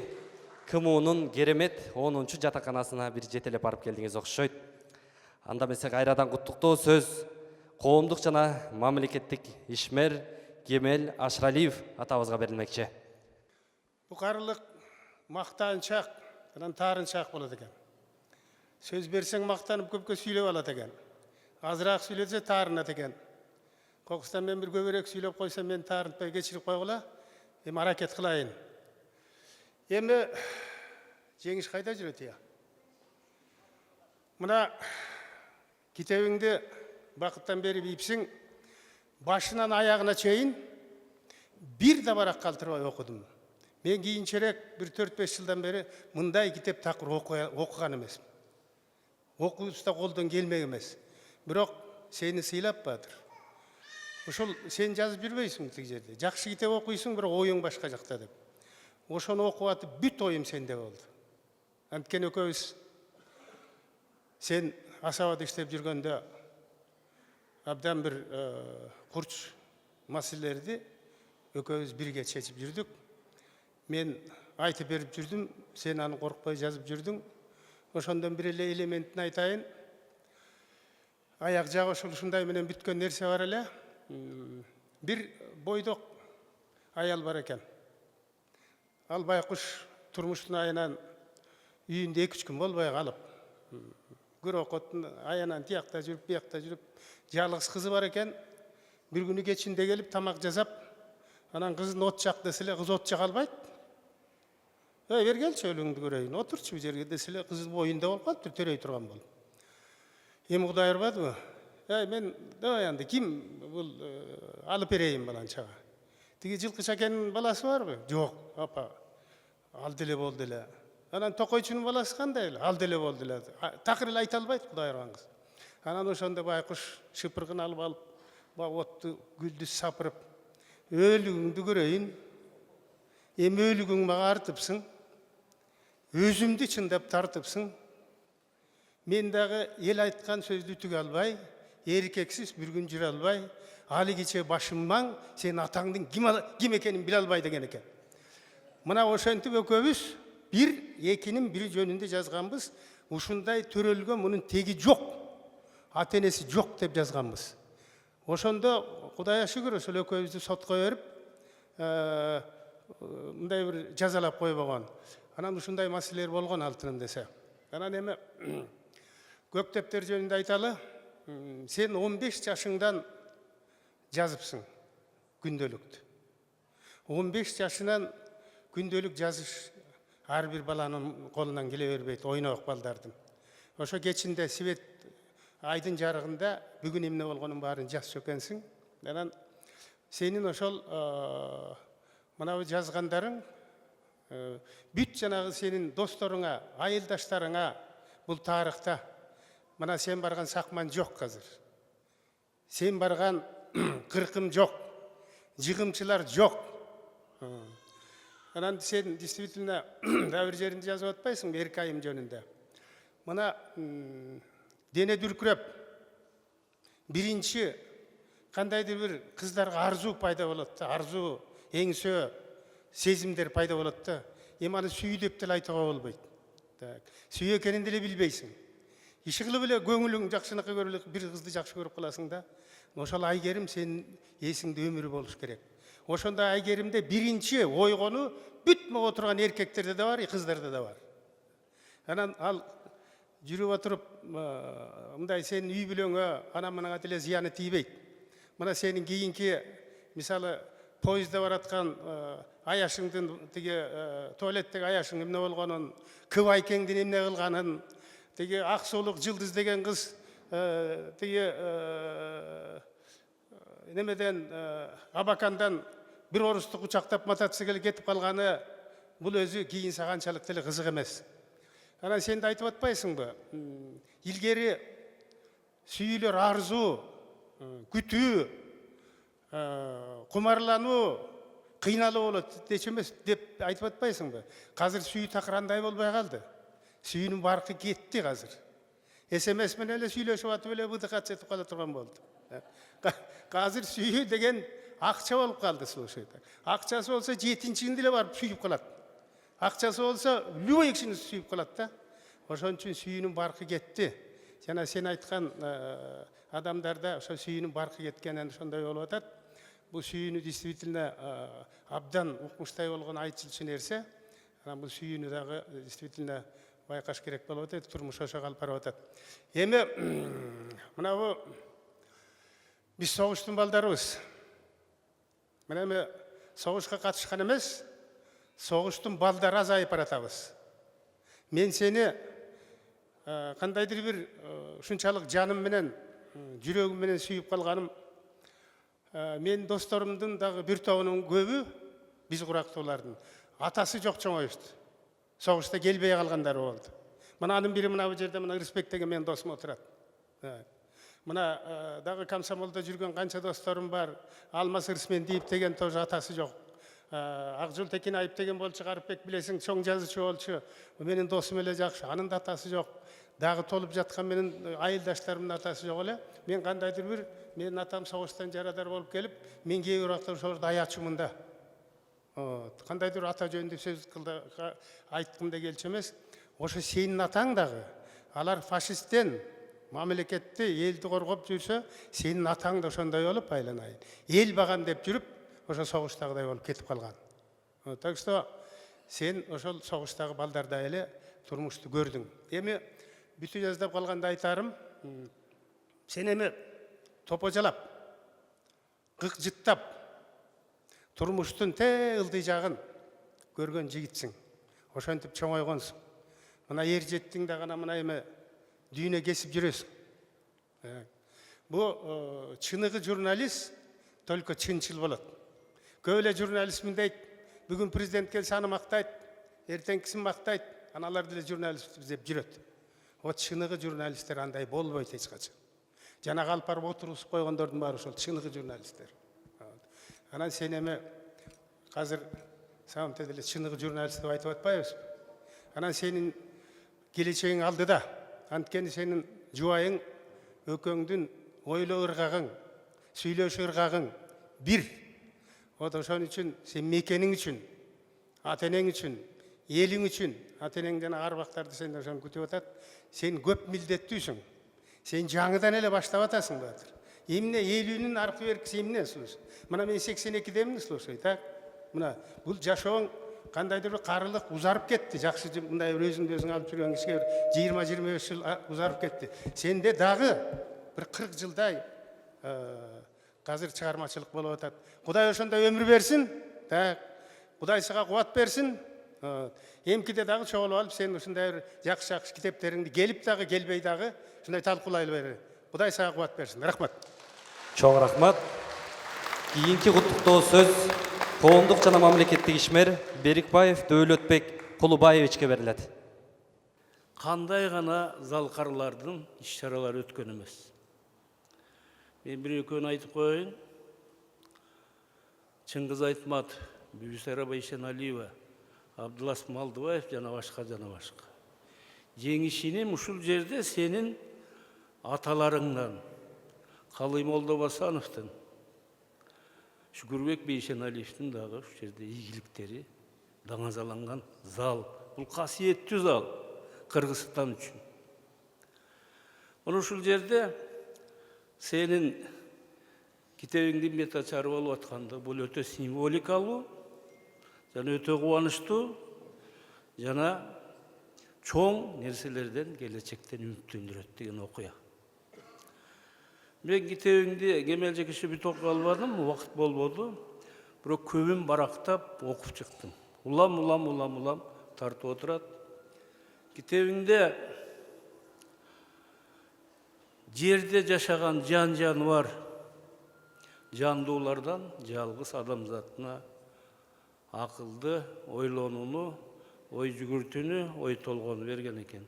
КМУнун керемет 10-чу жатаканасына бир жетелеп барып келдиңиз окшойт. Анда эмесе кайрадан куттуктоо сөз коомдук жана мамлекеттик ишмер Кемел Ашралиев атабызга берилмекчи. Букарылык мактанчак анан таарынчак болот экен. Сөз берсең мактанып көпкө сүйлөп алат экен. Азыраак сүйлөсө таарынат экен. Кокустан мен бир көбүрөөк сүйлөп койсом мен таарынтпай кечирип койгула. Эми аракет кылайын. Эми жеңиш кайда жүрөт я? Мына китебиңди бакыттан бери бийипсиң, башынан аягына чейин бир да барак калтырбай окудум. Мен кийинчерээк бир 4-5 жылдан бери мындай китеп такыр окуган эмесмин. Окуусу колдон келмек эмес. Бирок сени сыйлап баатыр. Ошол сен жазып жүрбөйсүң тиги жерде. Жакшы китеп окуйсуң, бирок оюң башка жакта деп. Ошону окуп атып бүт оюм сенде болду. Анткени экөөбүз сен асабада иштеп жүргөндө абдан бир курч маселелерди экөөбүз бирге чечип жүрдүк. Мен айтып берип жүрдүм, сен аны коркпой жазып жүрдүң. Ошондон бир эле элементин айтайын. Аяк жагы ушундай менен бүткөн нерсе бар эле. Бир бойдок аял бар экен. Ал байкуш турмуштун айынан үйүндө 2-3 күн болбой калып, көрөкөттүн аянан тиякта жүрүп, биякта жүрүп, жалгыз кызы бар экен. Бир күнү кечинде келип тамак жасап, анан кызын от жак десе эле, кыз от жага албайт. Бер келчи өлүңдү көрөйүн, отурчу бу жерге десе эле, кыз боюнда болуп калыптыр, төрөй турган болуп. Эми Кудай ырбадыбы? Мен давай анда ким бул алып берейин баланчага. Тиги жылкы Шакенин баласы барбы? Жок, апа. Ал деле болду эле. Анан Токойчунун баласы кандай эле? Ал деле болду эле. Такыр эле айта албайт Кудай ырган кыз. Анан ошондо байкуш шыпыргын алып, отту гүлдү сапырып, өлүгүңдү көрөйүн. Эми өлүгүң мага артыпсың. Өзүмдү чындап тартыпсың. Мен дагы эл айткан сөздү түгө албай, эркексиз бир күн жүрө албай, али кече башыммаң, сен атаңдын ким экенин биле албай деген экен. Мына ошентип экөөбүз бир экинин бири жөнүндө жазганбыз. Ушундай төрөлгөн мунун теги жок. Ата энеси жок деп жазганбыз. Ошондо Кудайга шүгүр ошол экөөбүздү сотко берип, мындай бир жазалап койбогон. Анан ушундай маселелер болгон алтыным десе. Анан эми Көктептер жөнүндө айталы. Сен 15 жашыңдан жазыпсың күндөлүктү. 15 жашынан күндөлүк жазыш ар бир баланын колунан келе бербейт, ойнок балдардын. Ошо кечинде свет айдын жарыгында бүгүн эмне болгонун баарын жазчу экенсиң. Анан сенин ошол мына жазгандарың бүт жанагы сенин досторуңа, айылдаштарыңа бул тарыхта мына сен барган Сакман жок азыр. Сен барган кыркым жок. Жыгымчылар жок. Анан сен действительно да бир жеринде жазып атпайсың Эркайым жөнүндө. Мына дене дүркүрөп биринчи кандайдыр бир кыздарга арзуу пайда болот, арзуу, эңсөө сезимдер пайда болот да. Эми аны сүй деп деле айтууга болбойт. Сүй экенин деле билбейсиң. Иши кылып эле көңүлүң жакшынакы көрүп бир кызды жакшы көрүп каласың да. Ошол Айгерим сенин эсиңде өмүрү болуш керек. Ошондо Айгеримде биринчи ойгону бүт мага отурган эркектерде да бар, кыздарда да бар. Анан ал жүрүп отуруп, мындай сенин үй бүлөңө анан-мынага деле зыяны тийбейт. Мына сенин кийинки мисалы поездда бараткан аяшыңдын тиги туалеттеги аяшың эмне болгонун, Кыбайкеңдин эмне кылганын, тиги ак соолук Жылдыз деген кыз тиги немеден Абакандан бір орысты құшақтап мотоциклге кетіп қалғаны бұл өзі кейін сағаншалық тілі қызық емес. Ана сен де айтып атпайсың ба? Илгері сүйілер арзу, күту, құмарлану, қиналу болады дечемес деп айтып атпайсың ба? Қазір сүйі тақырандай болмай қалды. Сүйінің барқы кетті қазір. СМС мен әлі сөйлесіп атып әлі бұды қатсетіп қала тұрған болды. Қазір сүйі деген ақша болып қалды, слушайте. Ақшасы болса жетіншігінде барып сүйіп қалады. Ақшасы болса любой кішіні сүйіп қалады да. Ошон үшін сүйінің барқы кетті. Жана сен айтқан адамдарда сүйінің барқы кеткенін сондай болып атады. Бұл сүйіні действительно абдан ұқмыштай болған айтылшы нәрсе. Бұл сүйіні дағы действительно байқаш керек болып атады, тұрмыш оша қалып барып атады. Эми мынау біз соғыштың балдарыбыз. Мына соғышқа қатысқан емес, соғыштың балдары азайып баратабыз. Мен сені қандайдыр бір шыншалық жаным менен, жүрегім менен сүйіп қалғаным, мен достарымдың дағы бір тауының көбі, біз құрақтылардың, атасы жоқ чоңойышты. Соғышта келбей қалғандары болды. Мұнаның бірі мына жерде мына респекттегі мен досым отырады. Мына дағы комсомолда жүрген қанша достарым бар. Алмас Ырысмендиев деген тоже атасы жоқ. Ақжол Текенайып деген бол шығарып бек білесің, чоң жазушы болчу. Менің досым еле жақшы, анын да атасы жоқ. Дағы толып жатқан менің айылдаштарымның атасы жоқ еле. Мен қандайдыр бір, менің атам соғыстан жарадар болып келіп, мен кейбір уақытта соғышта аячу мында. Қандайдыр ата жөнінде сөз айтқымда келчі емес. Ошы сенің атаң дағы, алар фашисттен мамлекетті елді қорғап жүрсе, сенің атаң да сондай болып айланайын. Ел баған деп жүріп, ошы соғыштағыдай болып кетіп қалған. Так что сен ошол соғыштағы балдарда әлі тұрмышты көрдің. Еме бүті жаздап қалғанда айтарым, сен еме топожалап, қық жыттап, тұрмыштың ылды жағын көрген жігітсің. Ошентіп чоңойғансың. Мына ер жеттің да ғана мына еме дүйіне кесіп жүресің. Бұл чынығы журналист только чыншыл болады. Көйле журналист міндейді, бүгін президент келсе аны мақтайды, ертеңкісін мақтайды, аналар деле журналист деп жүреді. Вот чынығы журналисттер андай болбойт ешқашан. Жана қалпар отырғызып қойғандардың бары сол чынығы журналисттер. Анан сен эме қазір самом деле чынығы журналист деп айтып атпайбыз. Анан сенің келечегің алдыда. Анткени сенің жуайың, өкөңдүн ойлоо ыргагың, сүйлөшүү ыргагың бир. Ошон үчүн сен мекениң үчүн, ата-энең үчүн, элиң үчүн, ата-энең жана арбактарды сенден ошон күтүп атат. Сен көп милдеттүүсүң. Сен жаңыдан эле баштап атасың баатыр. Эмне элүүнүн аркы беркиси эмне слушай. Мына мен 82-демин слушай, так? Мына бул жашооң кандайдыр бир карылык узарып кетти. Жакшы мындай өзүңдү өзүң алып жүргөн кишиге 20-25 жыл узарып кетти. Сенде дагы бир 40 жылдай қазір чыгармачылык болуп атат. Кудай ошондой өмүр берсин, так? Кудай сага кубат берсин. Эмкиде дагы чогулуп алып сен ушундай бир жакшы китептериңди келип дагы келбей дагы ушундай талкуулай бер. Кудай сага кубат берсин. Рахмат. Чоң рахмат. Кийинки куттуктоо сөз коомдук жана мамлекеттик ишмер Берикбаев Дөөлөтбек Кулубаевичке берилет. Кандай гана залкарлардын иш-чаралары өткөн эмес. Мен бир экөөнү айтып коеюн. Чыңгыз Айтмат, Бүйсара Байшеналиева, Абдулас Малдыбаев жана башка. Жеңишинин ушул жерде сенин аталарыңдан, Калый Молдобасановдун, Шүкүрбек Бейшеналиевдин дагы ушул жерде ийгиликтери даңазаланган зал. Бул касиеттүү зал Кыргызстан үчүн. Ушул жерде сенин китебиңдин бет ачары болуп аткандыгы бул өтө символикалуу жана өтө кубанычтуу жана чоң нерселерден келечектен үмүттөндүрөт деген окуя. Мен китебиңди кемел жекеше бүт окуп албадым, убакыт болбоду. Бирок көбүн барактап окуп чыктым. Улам тартып отурат. Китебиңде жерде жашаган жан жаныбар, жандуулардан жалгыз адамзатына акылды ойлонууну, ой жүгүртүүнү, ой толгоону берген экен.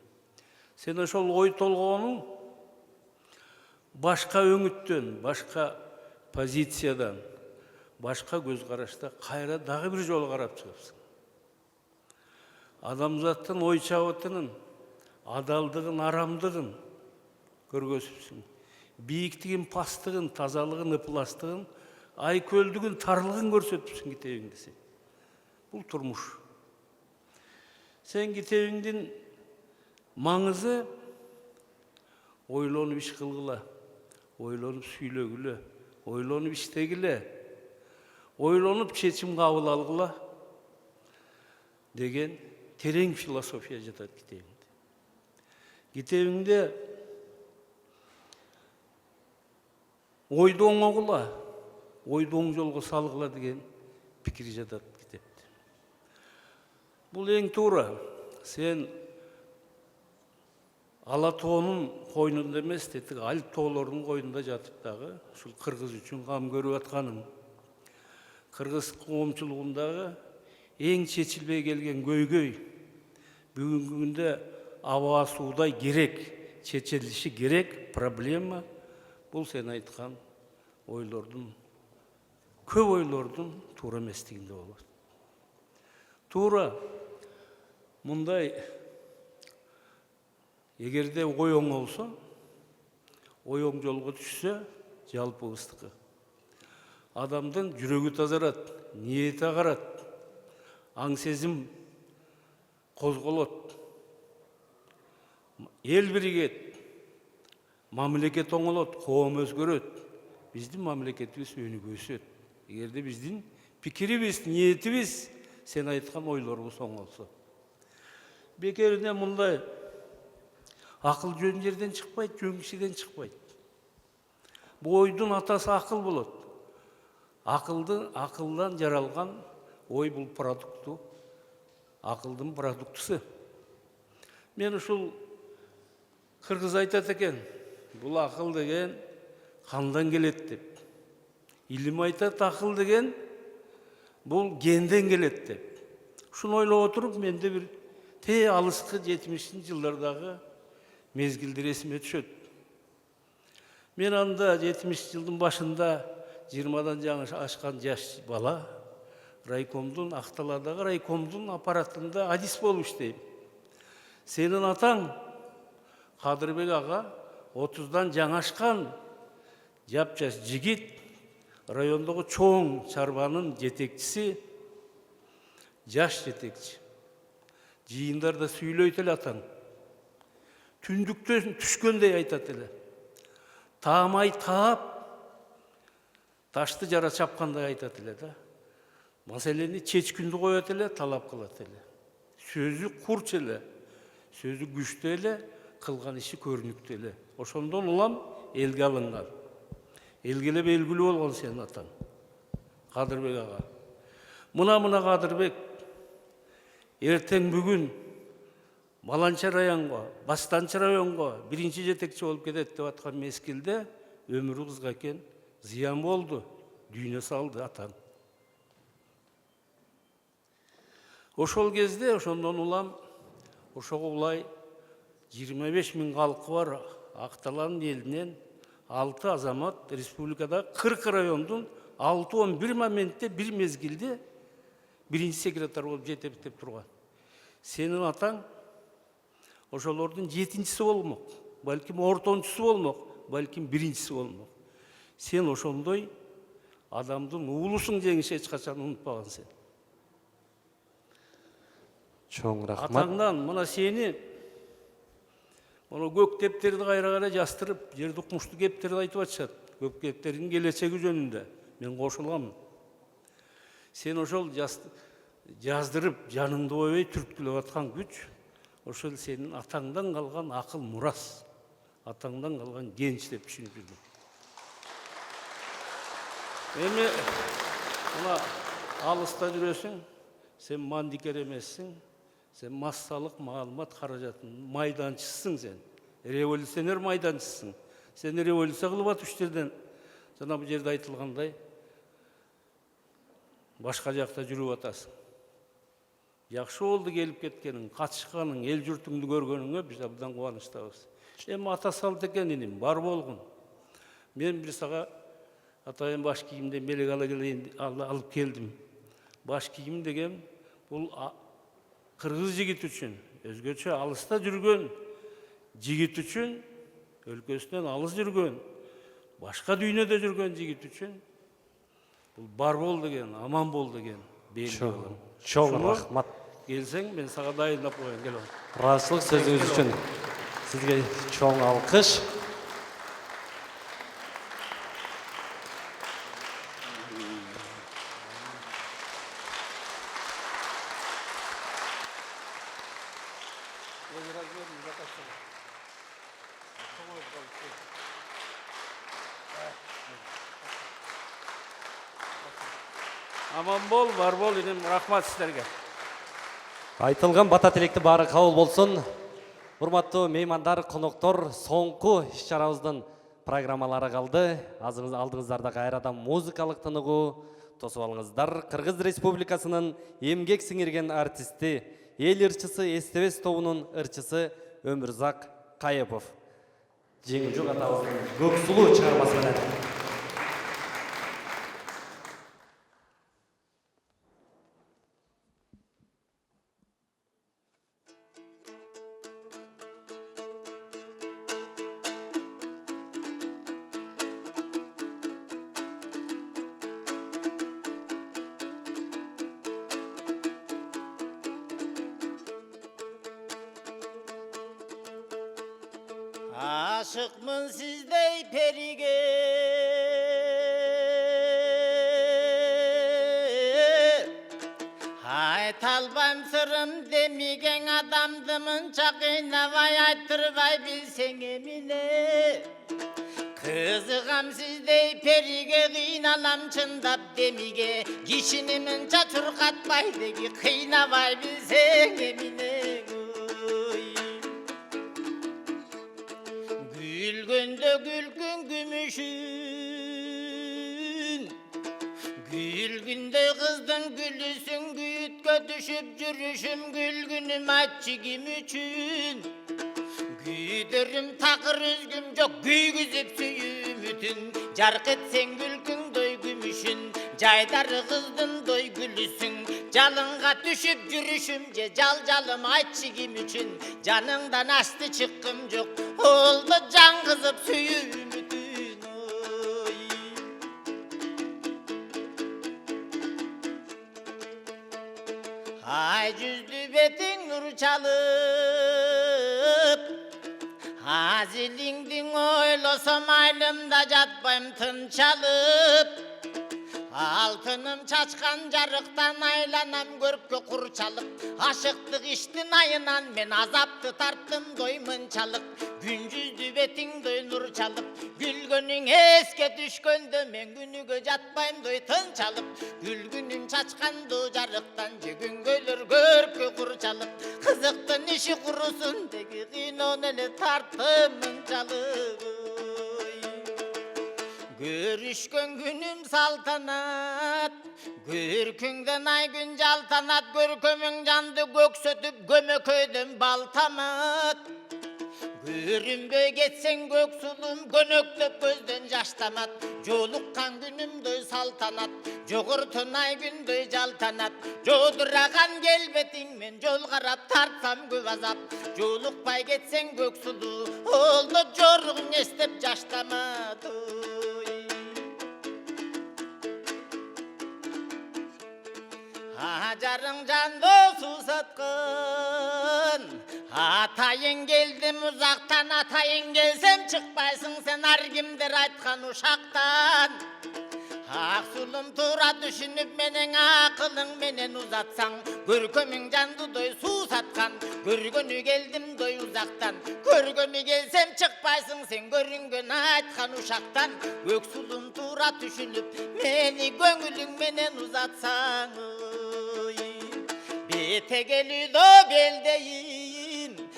Сен ошол ой толгоонуң башка өңүттөн, башка позициядан, башка көз карашта кайра дагы бир жолу карап чыгыпсың. Адамзаттын ой чабытынын, адалдыгын, арамдыгын көргөзүпсүң. Бийиктигин, пастыгын, тазалыгын, ыпластыгын, айкөлдүгүн, тарлыгын көрсөтүпсүң китебиңде сен. Бул турмуш. Сен китебиңдин маңызы ойлонуп иш кылгыла, ойлонуп сүйлөгүлө, ойлонуп иштегиле, ойлонуп чечим кабыл алгыла деген терең философия жатат китебиңде. Китебиңде ойду оңогула, ойду оң жолго салгыла деген пикир жатат китепте. Бул эң туура. Сен ала тоонун койнунда эмес, тетик Альп тоолордун койнунда жатып дагы ушул кыргыз үчүн кам көрүп атканың. Кыргыз коомчулугундагы эң чечилбей келген көйгөй, бүгүнкү күндө аба суудай керек, чечилиши керек проблема, бул сен айткан ойлордун, көп ойлордун туура эместигинде болот. Туура мындай, эгерде ой оң болсо, ой оң жолго түшсө, жалпыбыздыкы. Адамдын жүрөгү тазарат, ниети агарат, аң сезим козголот, эл биригет, мамлекет оңолот, коом өзгөрөт, биздин мамлекетибиз өнүгүп өсөт. Эгерде биздин пикирибиз, ниетибиз сен айткан ойлорубуз оңолсо. Бекеринен мындай акыл жөн жерден чыкпайт, жөн кишиден чыкпайт. Бул ойдун атасы акыл болот. Акылдан жаралган ой бул продукту, акылдын продуктусу. Мен ушул кыргыз айтат экен, бул акыл деген кандан келет деп. Илим айтат, акыл деген бул генден келет деп. Ушуну ойлоп отуруп, менде бир алыскы 70-ти жылдардагы мезгилдер эсиме түшөт. Мен анда 70 жылдын башында 20-дан жаңы ашкан жаш бала райкомдун, Акталадагы райкомдун аппаратында адис болуп иштейм. Сенин атаң Кадырбек ага 30-дан жаңы ашкан жап-жаш жигит, райондогу чоң чарбанын жетекчиси, жаш жетекчи. Жыйындарда сүйлөйт эле атаң. Түндүктөн түшкөндөй айтат эле. Таамай таап, ташты жара чапкандай айтат эле да. Маселени чечкүндү коет эле, талап кылат эле. Сөзү курч эле, сөзү күчтүү эле, кылган иши көрүнүктүү эле. Ошондон улам элге алынган. Элге эле белгилүү болгон сенин атаң, Кадырбек ага. Мына Кадырбек эртең бүгүн Баланча районго, Бастанчы районго биринчи жетекчи болуп кетет деп аткан мезгилде өмүрү кызга экен, зыян болду, дүйнө салды атаң. Ошол кезде ошондон улам ошого улай 25 000 калкы бар Акталанын элинен 6 азамат республикада 40 райондун 6-11 моментте бир мезгилде биринчи секретарь болуп жетектеп турган. Сенин атаң ошолордун 7-чиси болмок, балким ортончусу болмок, балким биринчиси болмок. Сен ошондой адамдын уулусуң, жеңиши эч качан унутпаган сен. Чоң рахмат. Атаңдан мына сени көк кептерди кайра жастырып, жерди кумушту кептерди айтып атышат. Көк кептердин келечеги жөнүндө мен кошуламын. Сен ошол жаздырып, жаныңды ойбой түрткүлөп аткан күч, ошол сенин атаңдан калган акыл мурас, атаңдан калган кенч деп түшүнүп жүрдүм. Эми мына алыста жүрөсүң, сен мандикер эмессиң, сен массалык маалымат каражатынын майданчысысың сен. Революционер майданчысың. Сен революция кылып атып иштерден жана бул жерде айтылгандай башка жакта жүрүп атасың. Жакшы болду келип кеткениң, катышканың, эл журтуңду көргөнүңө биз абдан кубанычтабыз. Эми ата салт экен иним, бар болгун. Мен бир сага атайын баш кийимде мелек алып келдим. Баш кийим деген бул кыргыз жигит үчүн, өзгөчө алыста жүргөн жигит үчүн, өлкөсүнөн алыс жүргөн, башка дүйнөдө жүргөн жигит үчүн бул бар бол деген, аман бол деген белги болот. Чоң рахмат. Келсең, мен сага дайындап коеюн, кел. Ыраазычылык сөзүңүз үчүн сизге чоң алкыш. Аман бол, бар бол, инем, рахмат сіздерге. Айтылған бата тилекти баары кабыл болсун. Урматтуу меймандар, коноктор, соңку иш-чарабыздын программалары калды. Алдыңыздарда кайрадан музыкалык тыныгуу тосуп алыңыздар. Кыргыз Республикасынын эмгек сиңирген артисти, эл ырчысы Эстебес тобунун ырчысы Өмүрзак Кайыпов. Жеңүүчү атабыздын көк сулуу чыгармасы менен. Aşıkmın sizdey perige, aytalbam sırrım demigen adamdımın çakıynavay aytırvay bilsen emine. Kızıgam sizdey perige kıynalam çındap demige, kişinimin çaçurkatbaydegi kıynavay bilsen emine. Gülgünde gülgün gümüşün, gülgünde kızdın gülüsün, güyütke düşüp жүрüşüm gülgünüm açıgım üçün. Güydürüm takır üzgüm yok, güygüzüp süyüm ütün, jark etsen gülgün doy gümüşün, jaydarı kızdın doy gülüsün. Jalınga düşüp жүрüşüm je jaljalım açıgım üçün, janыңдан asты çıkkım yok, oldu can kızıp süyüm ütün. Ay yüzlü betin nur çalıp, hazilingdin oylasam aylımda jatpayım tın çalıp. Altınım çaçkan jarıktan aylanam görkö kurçalık. Aşıktık iştin ayınan men azaptı tarttım doymun çalık. Güncüzdü betin doy nur çalıp, gülgünün eske düşköndü men günügö jatpayım doy tın çalıp. Gülgünüm çaçkandı jarıktan jegün gölür görkö kurçalık. Kızıktın işi kurusun degi qinon ele tarttımın çalık. Görüşkön günüm saltanat, görkünden ay gün jaltanat, görkömüň jandy göksötüp gömököydüm baltamat. Görünböy geçsen göksulum, gönöklöp gözden jaştamat. Jolukkan günüm doy saltanat, jogurtun ay gün doy jaltanat. Joduragan gelbetiň men jol garap tartsam köp azap. Jolukpay geçsen göksulu, oldu jorugun estep jaştamat. Ajarың жанды susatqın, atayın geldim uzaktan, atayın gelsem çıkpaysın sen argimdir aytkan uşaktan. Aksulum tura düşünüp menen akılın menen uzatsan, görkömüň jandy doy susatkan, görgönü geldim doy uzaktan. Görgönü gelsem çıkpaysın sen görüngön aytkan uşaktan. Göksulum tura düşünüp meni göngülüň menen uzatsan. Bete gelüdo beldeyin,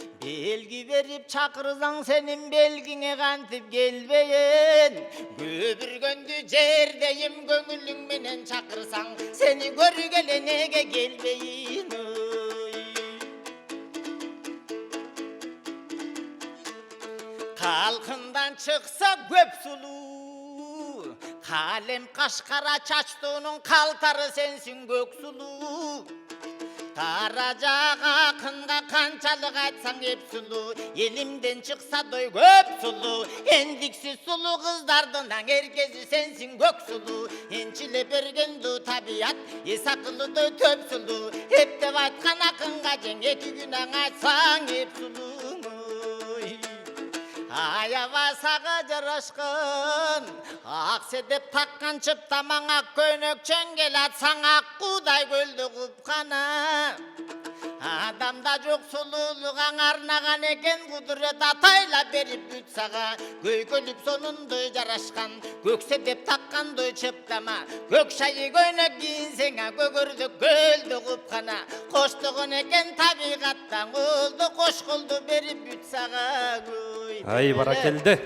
белги берип чакырсаң сенин белгиңе кантип келбейин көбүргөндү жердейим көңүлүң менен чакырсаң сени көргеле неге келбейин Kalkından çıksa göp sulu Kalem kaşkara çaçtuğunun kaltarı sensin gök sulu Karaca akınga kançalık aytsan hep sulu Elimden çıksa doy göp sulu Endiksiz sulu kızlardan herkesi sensin gök sulu Ençile bergendu tabiat esakılı doy töp sulu Hep de aytkan akınga jen eki günah aytsan hep sulu Ayava sağa jaraşkın Ak sedep takkan çıptamana könök çengel atsan akkuday göldü kupkana Adamda жоқ сұлулығың арнаған екен құдірет атайла беріп бүт саға Көйгөліп сонынды жарашқан көксе деп таққанды чыптама Көк шайы көйнек киінсеңа көгірді көлді құпқана Қоштығын екен табиғаттан олды қош қолды беріп бүт саға Ай, баракелді.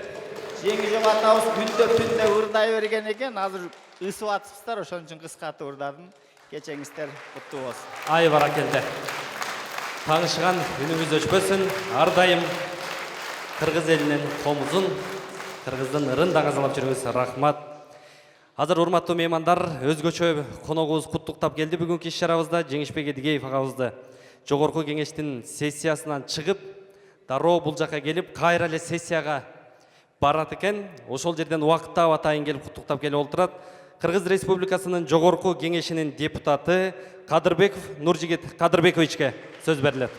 Жеңі жоқ атауыз күнде түнде ұрдай берген екен азыр ысып атыпсыздар ошон үчүн кыскартып ырдадым кечеңиздер куттуу болсун Ай, баракелді. Таңышқан үніміз өшпөсін, ардайым Қырғыз елінен қомызын, Қырғыздың ырын даңазалап жүріңіз, рахмат. Азыр урматтуу меймандар, өзгөчө коногубуз куттуктап келди бүгүнкү иш-чарабызда. Жеңишбек Эдигеев агабызды жогорку кеңештин сессиясынан чыгып, дароо бул жака келип, кайра эле сессияга барат экен. Ошол жерден убакытта атайын келип куттуктап келип олтурат. Кыргыз Республикасынын жогорку кеңешинин депутаты Кадырбеков Нуржигит Кадырбековичке сөз берилет.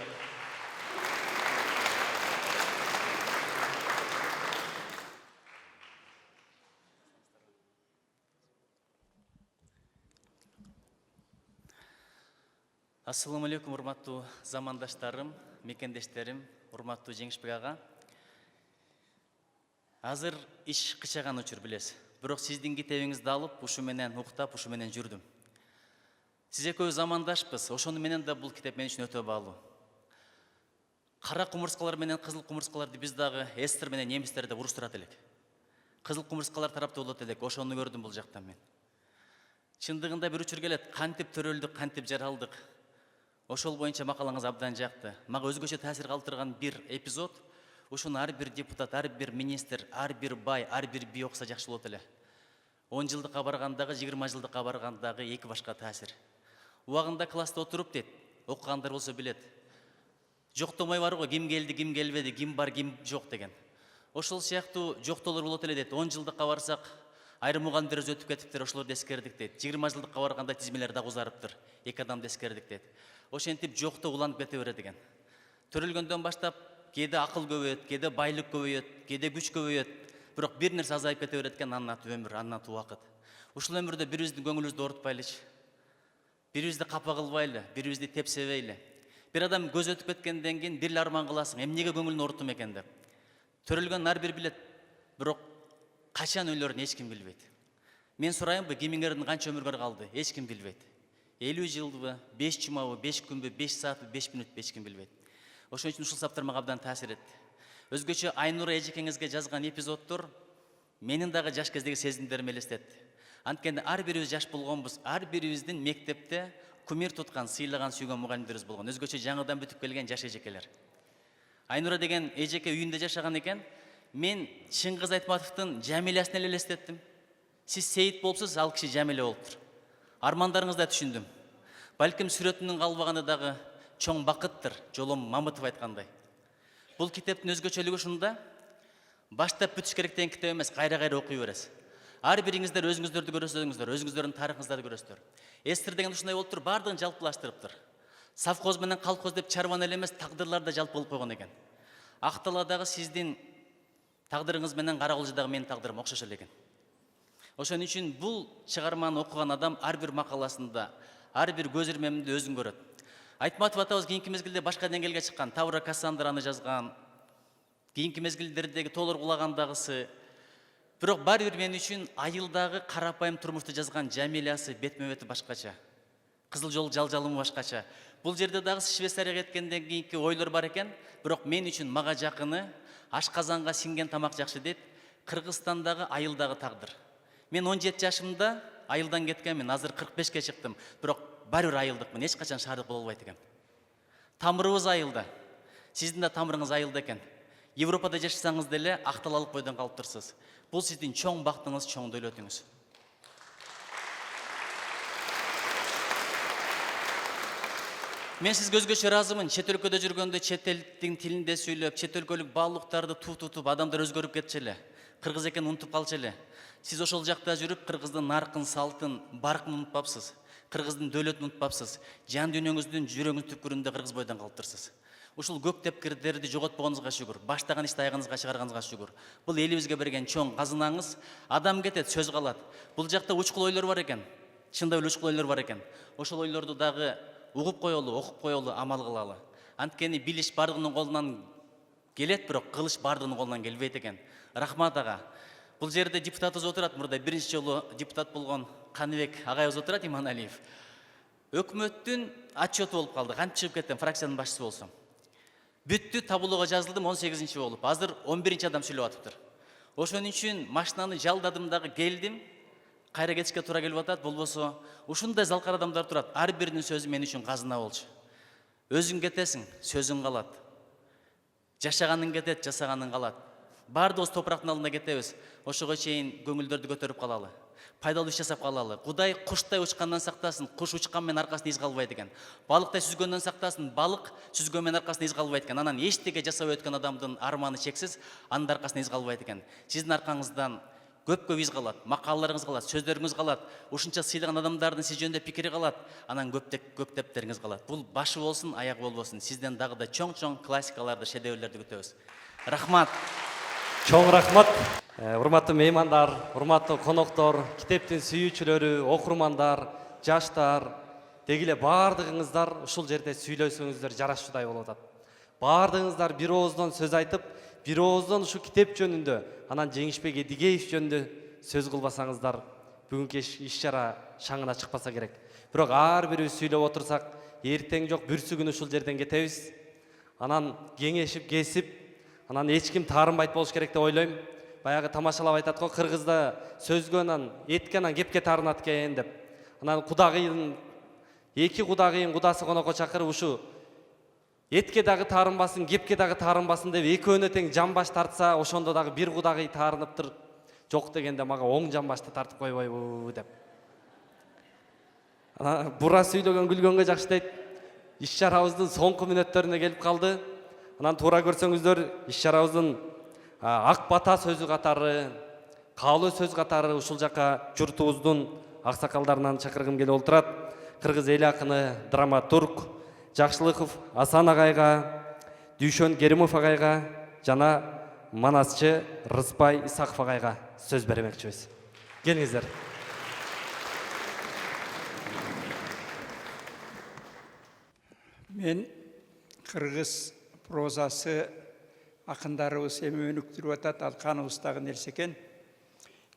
Ассаламу алейкум, урматтуу замандаштарым, мекендештерим, урматтуу Жеңишбек ага. Азыр иш кычаган учур билесиз. Бирок сиздин китебиңизди алып, ушу менен уктап, ушу менен жүрдүм. Сиз экөө замандашпыз, ошону менен да бул китеп мен үчүн өтө баалуу. Кара кумурскалар менен кызыл кумурскаларды биз дагы эстер менен немистерди уруштурат элек. Кызыл кумурскалар тарапта болот элек, ошону көрдүм бул жактан мен. Чындыгында бир учур келет, кантип төрөлдүк, кантип жаралдык. Ошол боюнча макалаңыз абдан жакты. Мага өзгөчө таасир калтырган бир эпизод, ушуну ар бир депутат, ар бир министр, ар бир бай, ар бир би окуса жакшы болот эле. 10 жылдыкка баргандагы, 20 жылдыкка баргандагы эки башка таасир. Убагында класста отуруп дейт, окугандар болсо билет. Жоктомой бар го, ким келди, ким келбеди, ким бар, ким жок деген. Ошол сыяктуу жоктоолор болот эле дейт. 10 жылдыкка барсак, айрым мугалимдер өтүп кетиптир, ошолорду эскердик дейт. 20 жылдыкка барганда тизмелер дагы узарыптыр, эки адамды эскердик дейт. Ошентип жоктоо уланып кете берет экен. Төрөлгөндөн баштап кээде акыл көбөйөт, кээде байлык көбөйөт, кээде күч көбөйөт. Бирок бир нерсе азайып кете берет экен, анын аты өмүр, анын аты убакыт. Ушул өмүрдө бирибиздин көңүлүбүздү оорутпайлычы, бирибизди капа кылбайлы, бирибизди тепсебейли. Бир адам көз өтүп кеткенден кийин бир эле арман кыласың, эмнеге көңүлүн ооруттум экен деп. Төрөлгөн ар бир билет, бирок качан өлөрүн эч ким билбейт. Мен сурайымбы, кимиңердин канча өмүргө калды, эч ким билбейт. 50 жылбы, 5 жумабы, 5 күнбү, 5 саатбы, 5 мүнөтпү, эч ким билбейт. Ошон үчүн ушул саптар мага абдан таасир этти. Өзгөчө Айнура эжекеңизге жазган эпизоддор менин дагы жаш кездеги сезимдеримди элестетти. Анткени ар бирибиз жаш болгонбуз, ар бирибиздин мектепте кумир туткан, сыйлаган, сүйгөн мугалимдерибиз болгон. Өзгөчө жаңыдан бүтүп келген жаш эжекелер. Айнура деген эжеке үйүндө жашаган экен. Мен Чыңгыз Айтматовдун Жамилясын эле элестеттим. Сиз Сейит болупсуз, ал киши Жамиля болуптур. Армандарыңызды да түшүндүм. Балким сүрөтүнүн калбаганы дагы чоң бакыттыр, Жолом Мамытов айткандай. Бул китептин өзгөчөлүгү ушунда, баштап бүтүш керек деген китеп эмес, кайра-кайра окуй бересиз. Ар бириңиздер өзүңүздөрдү көрөсүңүздөр, өзүңүздөрдүн тарыхыңыздарды көрөсүздөр. Эстер деген ушундай болуптур, бардыгын жалпылаштырыптыр. Совхоз менен колхоз деп чарбан эле эмес, тагдырлар да жалпы болуп койгон экен. Акталадагы сиздин тагдырыңыз менен Каракулжудагы менин тагдырым окшош эле экен. Ошон үчүн бул чыгарманы окуган адам ар бир макаласында, ар бир көз ирмеминде өзүн көрөт. Айтматов атабыз кийинки мезгилде башка деңгээлге чыккан, Тавра Кассандраны жазган, кийинки мезгилдердеги Толор Кулагандагысы. Бирок баары бир мен үчүн айылдагы карапайым турмушту жазган Жамилясы бетме-бети башкача. Кызыл жол жалжалымы башкача. Бул жерде дагы Швейцарияга кеткенден кийинки ойлор бар экен, бирок мен үчүн мага жакыны ашказанга сиңген тамак жакшы дейт. Кыргызстандагы айылдагы тагдыр. Мен 17 жашымда айылдан кеткенмин, азыр 45ке чыктым, бирок баары бир айылдыкмын, эч качан шаардык боло албайт экен. Тамырыбыз айылда. Сиздин да тамырыңыз айылда экен. Европада жашасаңыз деле акталалык бойдон калып турсуз. Бул сиздин чоң бактыңыз, чоң дөөлөтүңүз. Мен сизге өзгөчө ыраазымын. Чет өлкөдө жүргөндө чет элдин тилинде сүйлөп, чет өлкөлүк баалуулуктарды тутуп, адамдар өзгөрүп кетчү эле. Кыргыз экенин унутуп калчу эле. Сиз ошол жакта жүрүп, кыргыздын наркын, салтын, баркын унутпапсыз. Кыргыздын дөөлөтүн унутпапсыз. Жан дүйнөңүздүн, жүрөгүңүздүн түпкүрүндө кыргыз бойдон калып турсуз. Ушул көк тепкирдерди жоготпогонуңузга шүгүр. Баштаган ишти аягыңызга чыгарганыңызга шүгүр. Бул элибизге берген чоң казынаңыз. Адам кетет, сөз калат. Бул жакта учкул ойлор бар экен. Чындап эле учкул ойлор бар экен. Ошол ойлорду дагы угуп коелу, окуп коелу, амал кылалы. Анткени билиш бардыгынын колунан келет, бирок кылыш бардыгынын колунан келбейт экен. Рахмат ага. Бул жерде депутатыбыз отурат, мурда биринчи жолу депутат болгон Каныбек агайыбыз отурат, Иманалиев. Өкмөттүн отчету болуп калды. Кантип чыгып кеттим, фракциянын башчысы болсом. Бүттү, табулууга жазылдым 18-чи болуп. Азыр 11-чи адам сүйлөп атыптыр. Ошон үчүн машинаны жалдадым дагы келдим. Кайра кетишке туура келип атат, болбосо ушундай залкар адамдар турат. Ар биринин сөзү мен үчүн казына болчу. Өзүң кетесиң, сөзүң калат. Жашаганың кетет, жасаганың калат. Бардыгыбыз топурактын алдына кетебиз. Ошого чейин көңүлдөрдү көтөрүп калалы. Пайдалуу иш жасап калалы. Кудай куштай учкандан сактасын, куш учкан менен аркасына из калбайт экен. Балыктай сүзгөндөн сактасын, балык сүзгөн менен аркасына из калбайт экен. Анан эчтеке жасап өткөн адамдын арманы чексиз, анын аркасына из калбайт экен. Сиздин аркаңыздан көп из калат, макалаларыңыз калат, сөздөрүңүз калат, ушунча сыйлаган адамдардын сиз жөнүндө пикири калат, анан көктептериңиз калат. Бул башы болсун, аягы болбосун. Сизден дагы да чоң-чоң классикаларды, шедеврлерди күтөбүз. Рахмат. Чоң рахмат. Урматтуу меймандар, урматтуу коноктор, китептин сүйүүчүлөрү, окурмандар, жаштар, дегиле баардыгыңыздар ушул жерде сүйлөсөңүздөр жарашчудай болуп атат. Баардыгыңыздар бир ооздон сөз айтып, бир ооздон ушу китеп жөнүндө, анан Жеңишбек Эдигеев жөнүндө сөз кылбасаңыздар, бүгүнкү иш-чара шаңына чыкпаса керек. Бирок ар бирибиз сүйлөп отурсак, эртең жок бүрсү күнү ушул жерден кетебиз. Анан кеңешип, кесип, анан эч ким таарынбайт болуш керек деп ойлойм. Баягы тамашалап айтат го, кыргызда сөзгө анан этке анан кепке таарынат экен деп. Анан кудагыйдын эки кудагыйын кудасы конокко чакырып ушу этке дагы таарынбасын, кепке дагы таарынбасын деп экөөнө тең жамбаш тартса, ошондо дагы бир кудагый таарыныптыр. Жок дегенде мага оң жамбашты тартып койбойбу деп. Бура сүйлөгөн күлгөнгө жакшы дейт. Иш-чарабыздын соңку мүнөттөрүнө келип калды. Анан туура көрсөңүздөр, иш-чарабыздын ак бата сөзү катары, каалоо сөз катары ушул жака журтубуздун аксакалдарынан чакыргым келип отурат. Кыргыз эл акыны, драматург Жакшылыков Асан агайга, Дүйшөн Керимов агайга жана манасчы Рыспай Исаков агайга сөз бермекчибиз. Келиңиздер. Мен кыргыз прозасы акындарыбыз эми өнүктүрүп атат, ал каныбыздагы нерсе экен.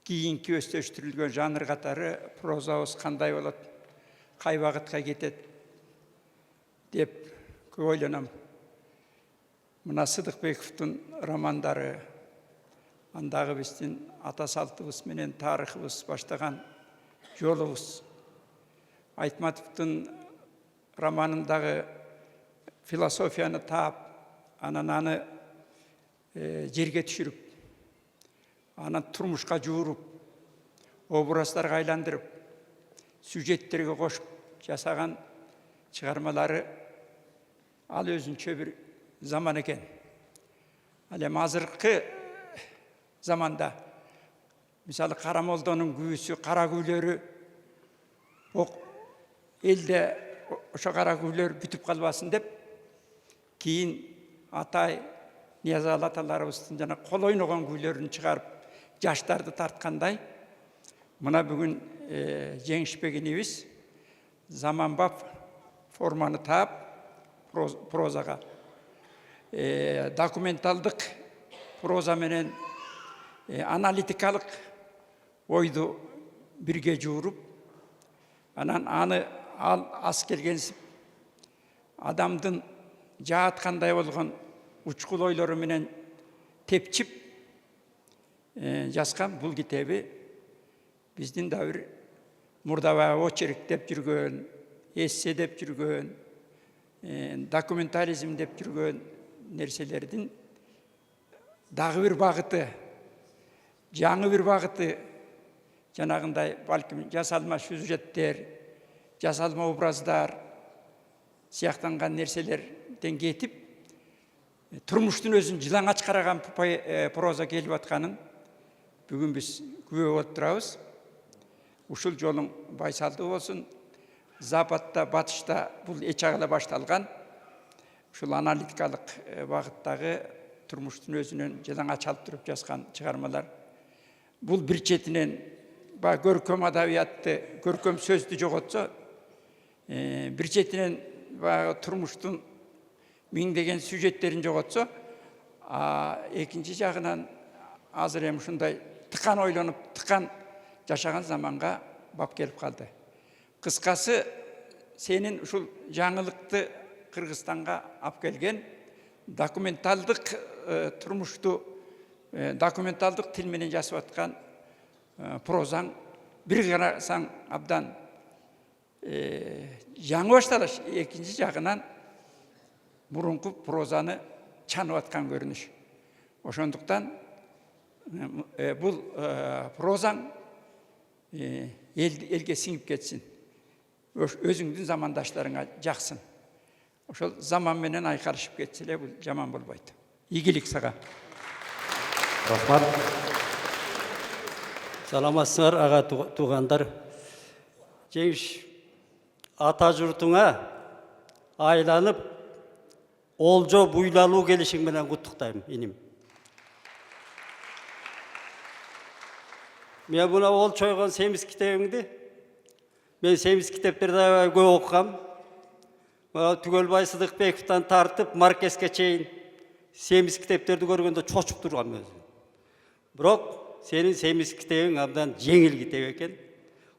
Кийинки өздөштүрүлгөн жанр катары прозабыз кандай болот, кай багытка кетет деп көп ойлонам. Мына Сыдыкбековдун романдары, андагы биздин ата салтыбыз менен тарыхыбыз баштаган жолубуз. Айтматовдун романындагы философияны таап, анан аны жерге түшүрүп, анан турмушка жууруп, образдарга айландырып, сюжеттерге кошуп жасаган чыгармалары ал өзүнчө бир заман экен. Ал эми азыркы заманда мисалы Карамолдонун күүсү, кара күүлөрү элде ошо кара күүлөр бүтүп калбасын деп кийин атай Ниязалы аталарыбыздын жана кол ойногон күүлөрүн чыгарып жаштарды тарткандай, мына бүгүн Жеңишбек инибиз заманбап форманы таап прозага, документалдык проза менен аналитикалык ойду бирге жууруп, анан аны ал ас келгенсип адамдын жааткандай болгон учкул ойлору менен тепчип жазган бул китеби биздин да бир мурдабагы очерк деп жүргөн, эссе деп жүргөн, документализм деп жүргөн нерселердин дагы бир багыты, жаңы бир багыты, жанагындай балким жасалма сюжеттер, жасалма образдар сыяктанган нерселерден кетип, турмуштун өзүн жылаңач караган проза келип атканын бүгүн биз күбө болуп турабыз. Ушул жолуң байсалдуу болсун. Западта, батышта бул эч агыла башталган. Ушул аналитикалык багыттагы турмуштун өзүнөн жылаңач алып туруп жазган чыгармалар. Бул бир четинен көркөм адабиятты, көркөм сөздү жоготсо, бир четинен турмуштун миңдеген сюжеттерин жоготсо, экинчи жагынан азыр эми ушундай тыкан ойлонуп, тыкан жашаган заманга бап келип калды. Кыскасы, сенин ушул жаңылыкты Кыргызстанга алып келген документалдык турмушту документалдык тил менен жазып аткан прозаң бир карасаң абдан жаңы башталыш, экинчи жагынан мурунку прозаны чанып аткан көрүнүш. Ошондуктан бул прозаң элге сиңип кетсин. Өзүңдүн замандаштарыңа жаксын. Ошол заман менен айкалышып кетсе эле бул жаман болбойт. Ийгилик сага. Рахмат. Саламатсыңар, ага туугандар. Жеңиш, ата журтуңа айланып, олжо буйлалуу келишиң менен куттуктайм, иним. Мен мына ол чойгон семиз китебиңди, мен семиз китептерди аябай көп окугам. Түгөлбай Сыдыкбековдон тартып Маркеске чейин семиз китептерди көргөндө чочуп тургам өзүм. Бирок сенин семиз китебиң абдан жеңил китеп экен,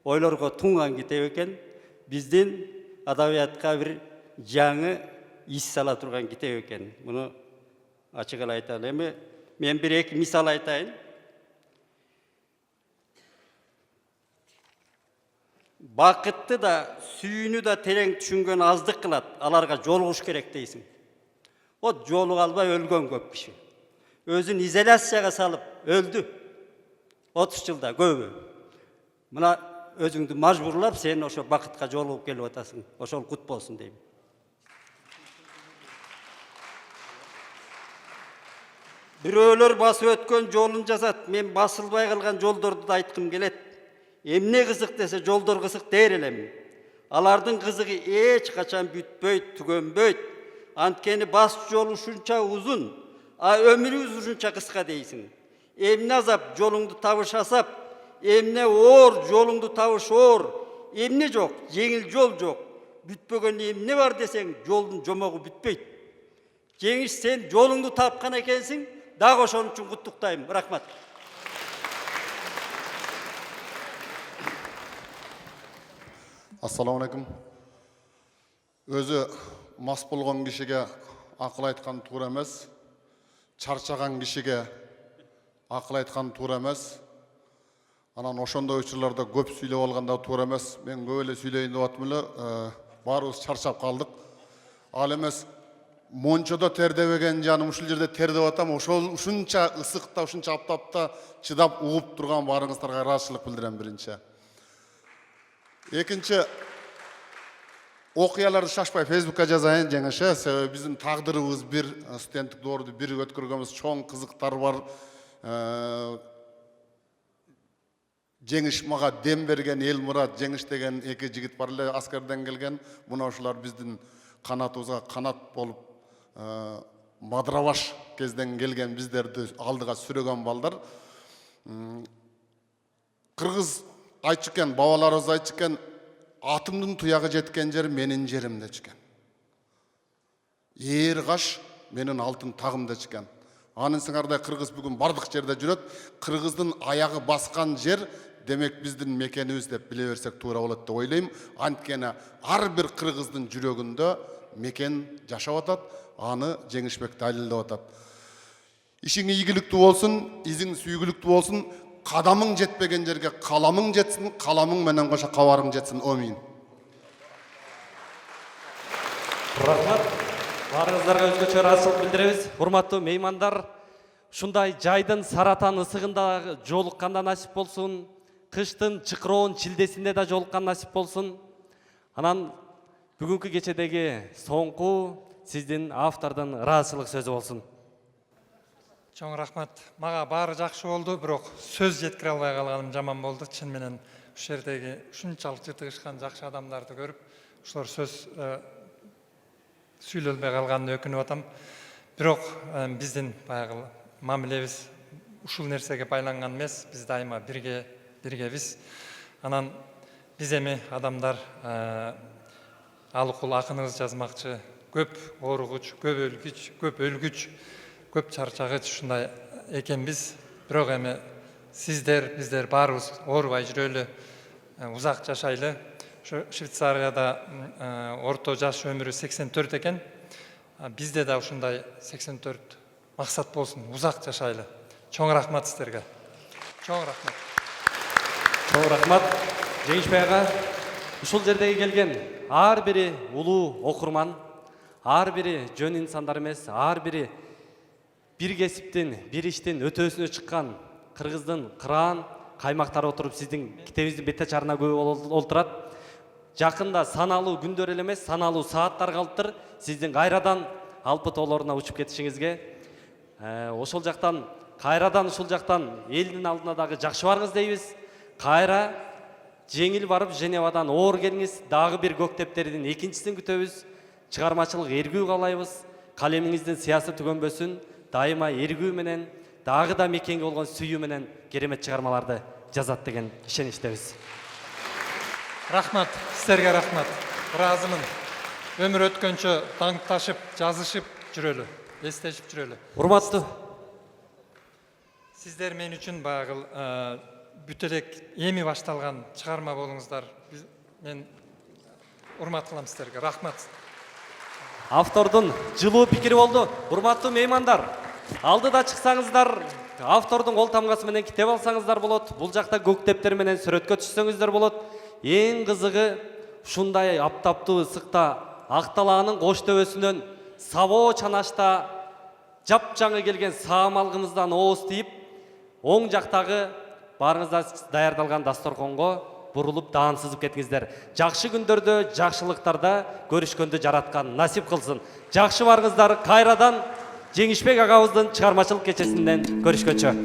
ойлорго туңган китеп экен, биздин адабиятка бир жаңы ис сала турган китеп экен. Муну ачык эле айталы. Эми мен бир эки мисал айтайын. Бакытты да, сүйүүнү да терең түшүнгөн аздык кылат, аларга жолугуш керек дейсиң. Вот жолуга албай өлгөн көп киши. Өзүн изоляцияга салып өлдү. 30 жылда көбү. Мына өзүңдү мажбурлап, сен ошо бакытка жолугуп келип атасың. Ошол кут болсун дейм. Бирөөлөр басып өткөн жолун жазат. Мен басылбай калган жолдорду да айткым келет. Эмне кызык десе жолдор кызык дер элем. Алардын кызыгы эч качан бүтпөйт, түгөнбөйт. Анткени бас жол ушунча узун, өмүрүбүз ушунча кыска дейсиң. Эмне азап жолуңду табыш азап, эмне оор жолуңду табыш оор, эмне жок, жеңил жол жок. Бүтпөгөн эмне бар десең, жолдун жомогу бүтпөйт. Жеңиш, сен жолуңду тапкан экенсиң, дагы ошон үчүн куттуктайм. Рахмат. Ассаламу алейкум. Өзү мас болгон кишиге акыл айткан туура эмес, чарчаган кишиге акыл айткан туура эмес. Анан ошондой учурларда көп сүйлөп алганда туура эмес. Мен көп эле сүйлөйүн деп атам эле, баарыбыз чарчап калдык. Ал эмес мончодо тердебеген жаным ушул жерде тердеп атам, ошол ушунча ысыкта, ушунча аптапта чыдап угуп турган баарыңыздарга ыраазычылык билдирем биринчи. Экинчи, окуяларды шашпай Фейсбукка жазайын жеңеше, себеби биздин тагдырыбыз бир, студенттик доорду бир өткөргөнбүз, чоң кызыктар бар. Жеңиш мага дем берген, Элмурат, Жеңиш деген эки жигит бар эле, аскерден келген. Мына ушулар биздин канатыбызга канат болуп, мадрабаш кезден келген, биздерди алдыга сүрөгөн балдар. Кыргыз айтчу экен, бабаларыбыз айтчу экен, атымдын туягы жеткен жер менин жерим дечү экен. Ээр каш менин алтын тагым дечү экен. Анын сыңардай кыргыз бүгүн бардык жерде жүрөт. Кыргыздын аягы баскан жер демек биздин мекенибиз деп биле берсек туура болот деп ойлойм. Анткени ар бир кыргыздын жүрөгүндө мекен жашап атат, аны Жеңишбек далилдеп атат. Ишиң ийгиликтүү болсун, изиң сүйгүлүктүү болсун, кадамың жетпеген жерге каламың жетсин, каламың менен кошо кабарың жетсин. Амин. Рахмат. Барыңыздарга өзгөчө ыраазычылык билдиребиз. Урматтуу меймандар, ушундай жайдын саратан ысыгында жолукканда насип болсун, кыштын чыкыроон чилдесинде да жолуккан насип болсун. Анан бүгүнкү кечедеги соңку сиздин автордун ыраазычылык сөзү болсун. Чоң рахмат. Мага баары жакшы болду, бирок сөз жеткире албай калганым жаман болду. Чын менен уш жердеги ушунчалык жыртыгышкан жакшы адамдарды көрүп, ушулар сөз сүйлөлбөй калганына өкүнүп атам. Бирок биздин баягы мамилебиз ушул нерсеге байланган эмес. Биз дайыма биргебиз. Анан биз эми адамдар алыкул акыныбыз жазмакчы, көп ооругуч, көп өлгүч, көп чарчагыч ушундай экенбиз. Бирок эми биздер баарыбыз оорубай жүрөлү, узак жашайлы. Швейцарияда орто жаш өмүрү 84 экен. Бизде да ушундай 84 максат болсун, узак жашайлы. Чоң рахмат сиздерге. Чоң рахмат. Чоң рахмат. Жеңишбек ага, ушул жердеги келген ар бири улуу окурман, ар бири жөн инсандар эмес, ар бири бир кесиптин, бир иштин өтөөсүнө чыккан кыргыздын кыраан каймактары отуруп сиздин китебиңиздин бет ачарына көп олтурат. Жакында саналуу күндөр эле эмес, саналуу сааттар калыптыр сиздин кайрадан Алпы тоолоруна учуп кетишиңизге. Ошол жактан кайрадан ушул жактан элдин алдына дагы жакшы барыңыз дейбиз. Кайра жеңил барып Женевадан оор келиңиз. Дагы бир көктептердин экинчисин күтөбүз. Чыгармачылык эргүү каалайбыз. Калемиңиздин сыясы түгөнбөсүн. Дайыма эргүү менен, дагы да мекенге болгон сүйүү менен керемет чыгармаларды жазат деген ишеничтебиз. Рахмат, сіздерге рахмат. Ыраазымын. Өмүр өткөнчө таңкташып, жазышып жүрөлү, эстешип жүрөлү. Урматтуу. Сиздер мен үчүн баягы бүт элек эми башталган чыгарма болуңуздар. Мен урмат кылам сиздерге. Рахмат. Автордун жылуу пикири болду. Урматтуу меймандар, алдыда чыксаңыздар, автордун кол тамгасы менен китеп алсаңыздар болот. Бул жакта көктептер менен сүрөткө түшсөңүздөр болот. Эң кызыгы ушундай аптаптуу ысыкта Ак-талаанын кош төбөсүнөн сабоо чанашта жапжаңы келген саамалгымыздан ооз тийип, оң жактагы баарыңыздар даярдалган дасторконго бурулуп даан сызып кетиңиздер. Жакшы күндөрдө, жакшылыктарда көрүшкөндү жараткан насип кылсын. Жакшы барыңыздар. Кайрадан Жеңишбек агабыздын чыгармачылык кечесинен көрүшкөнчө.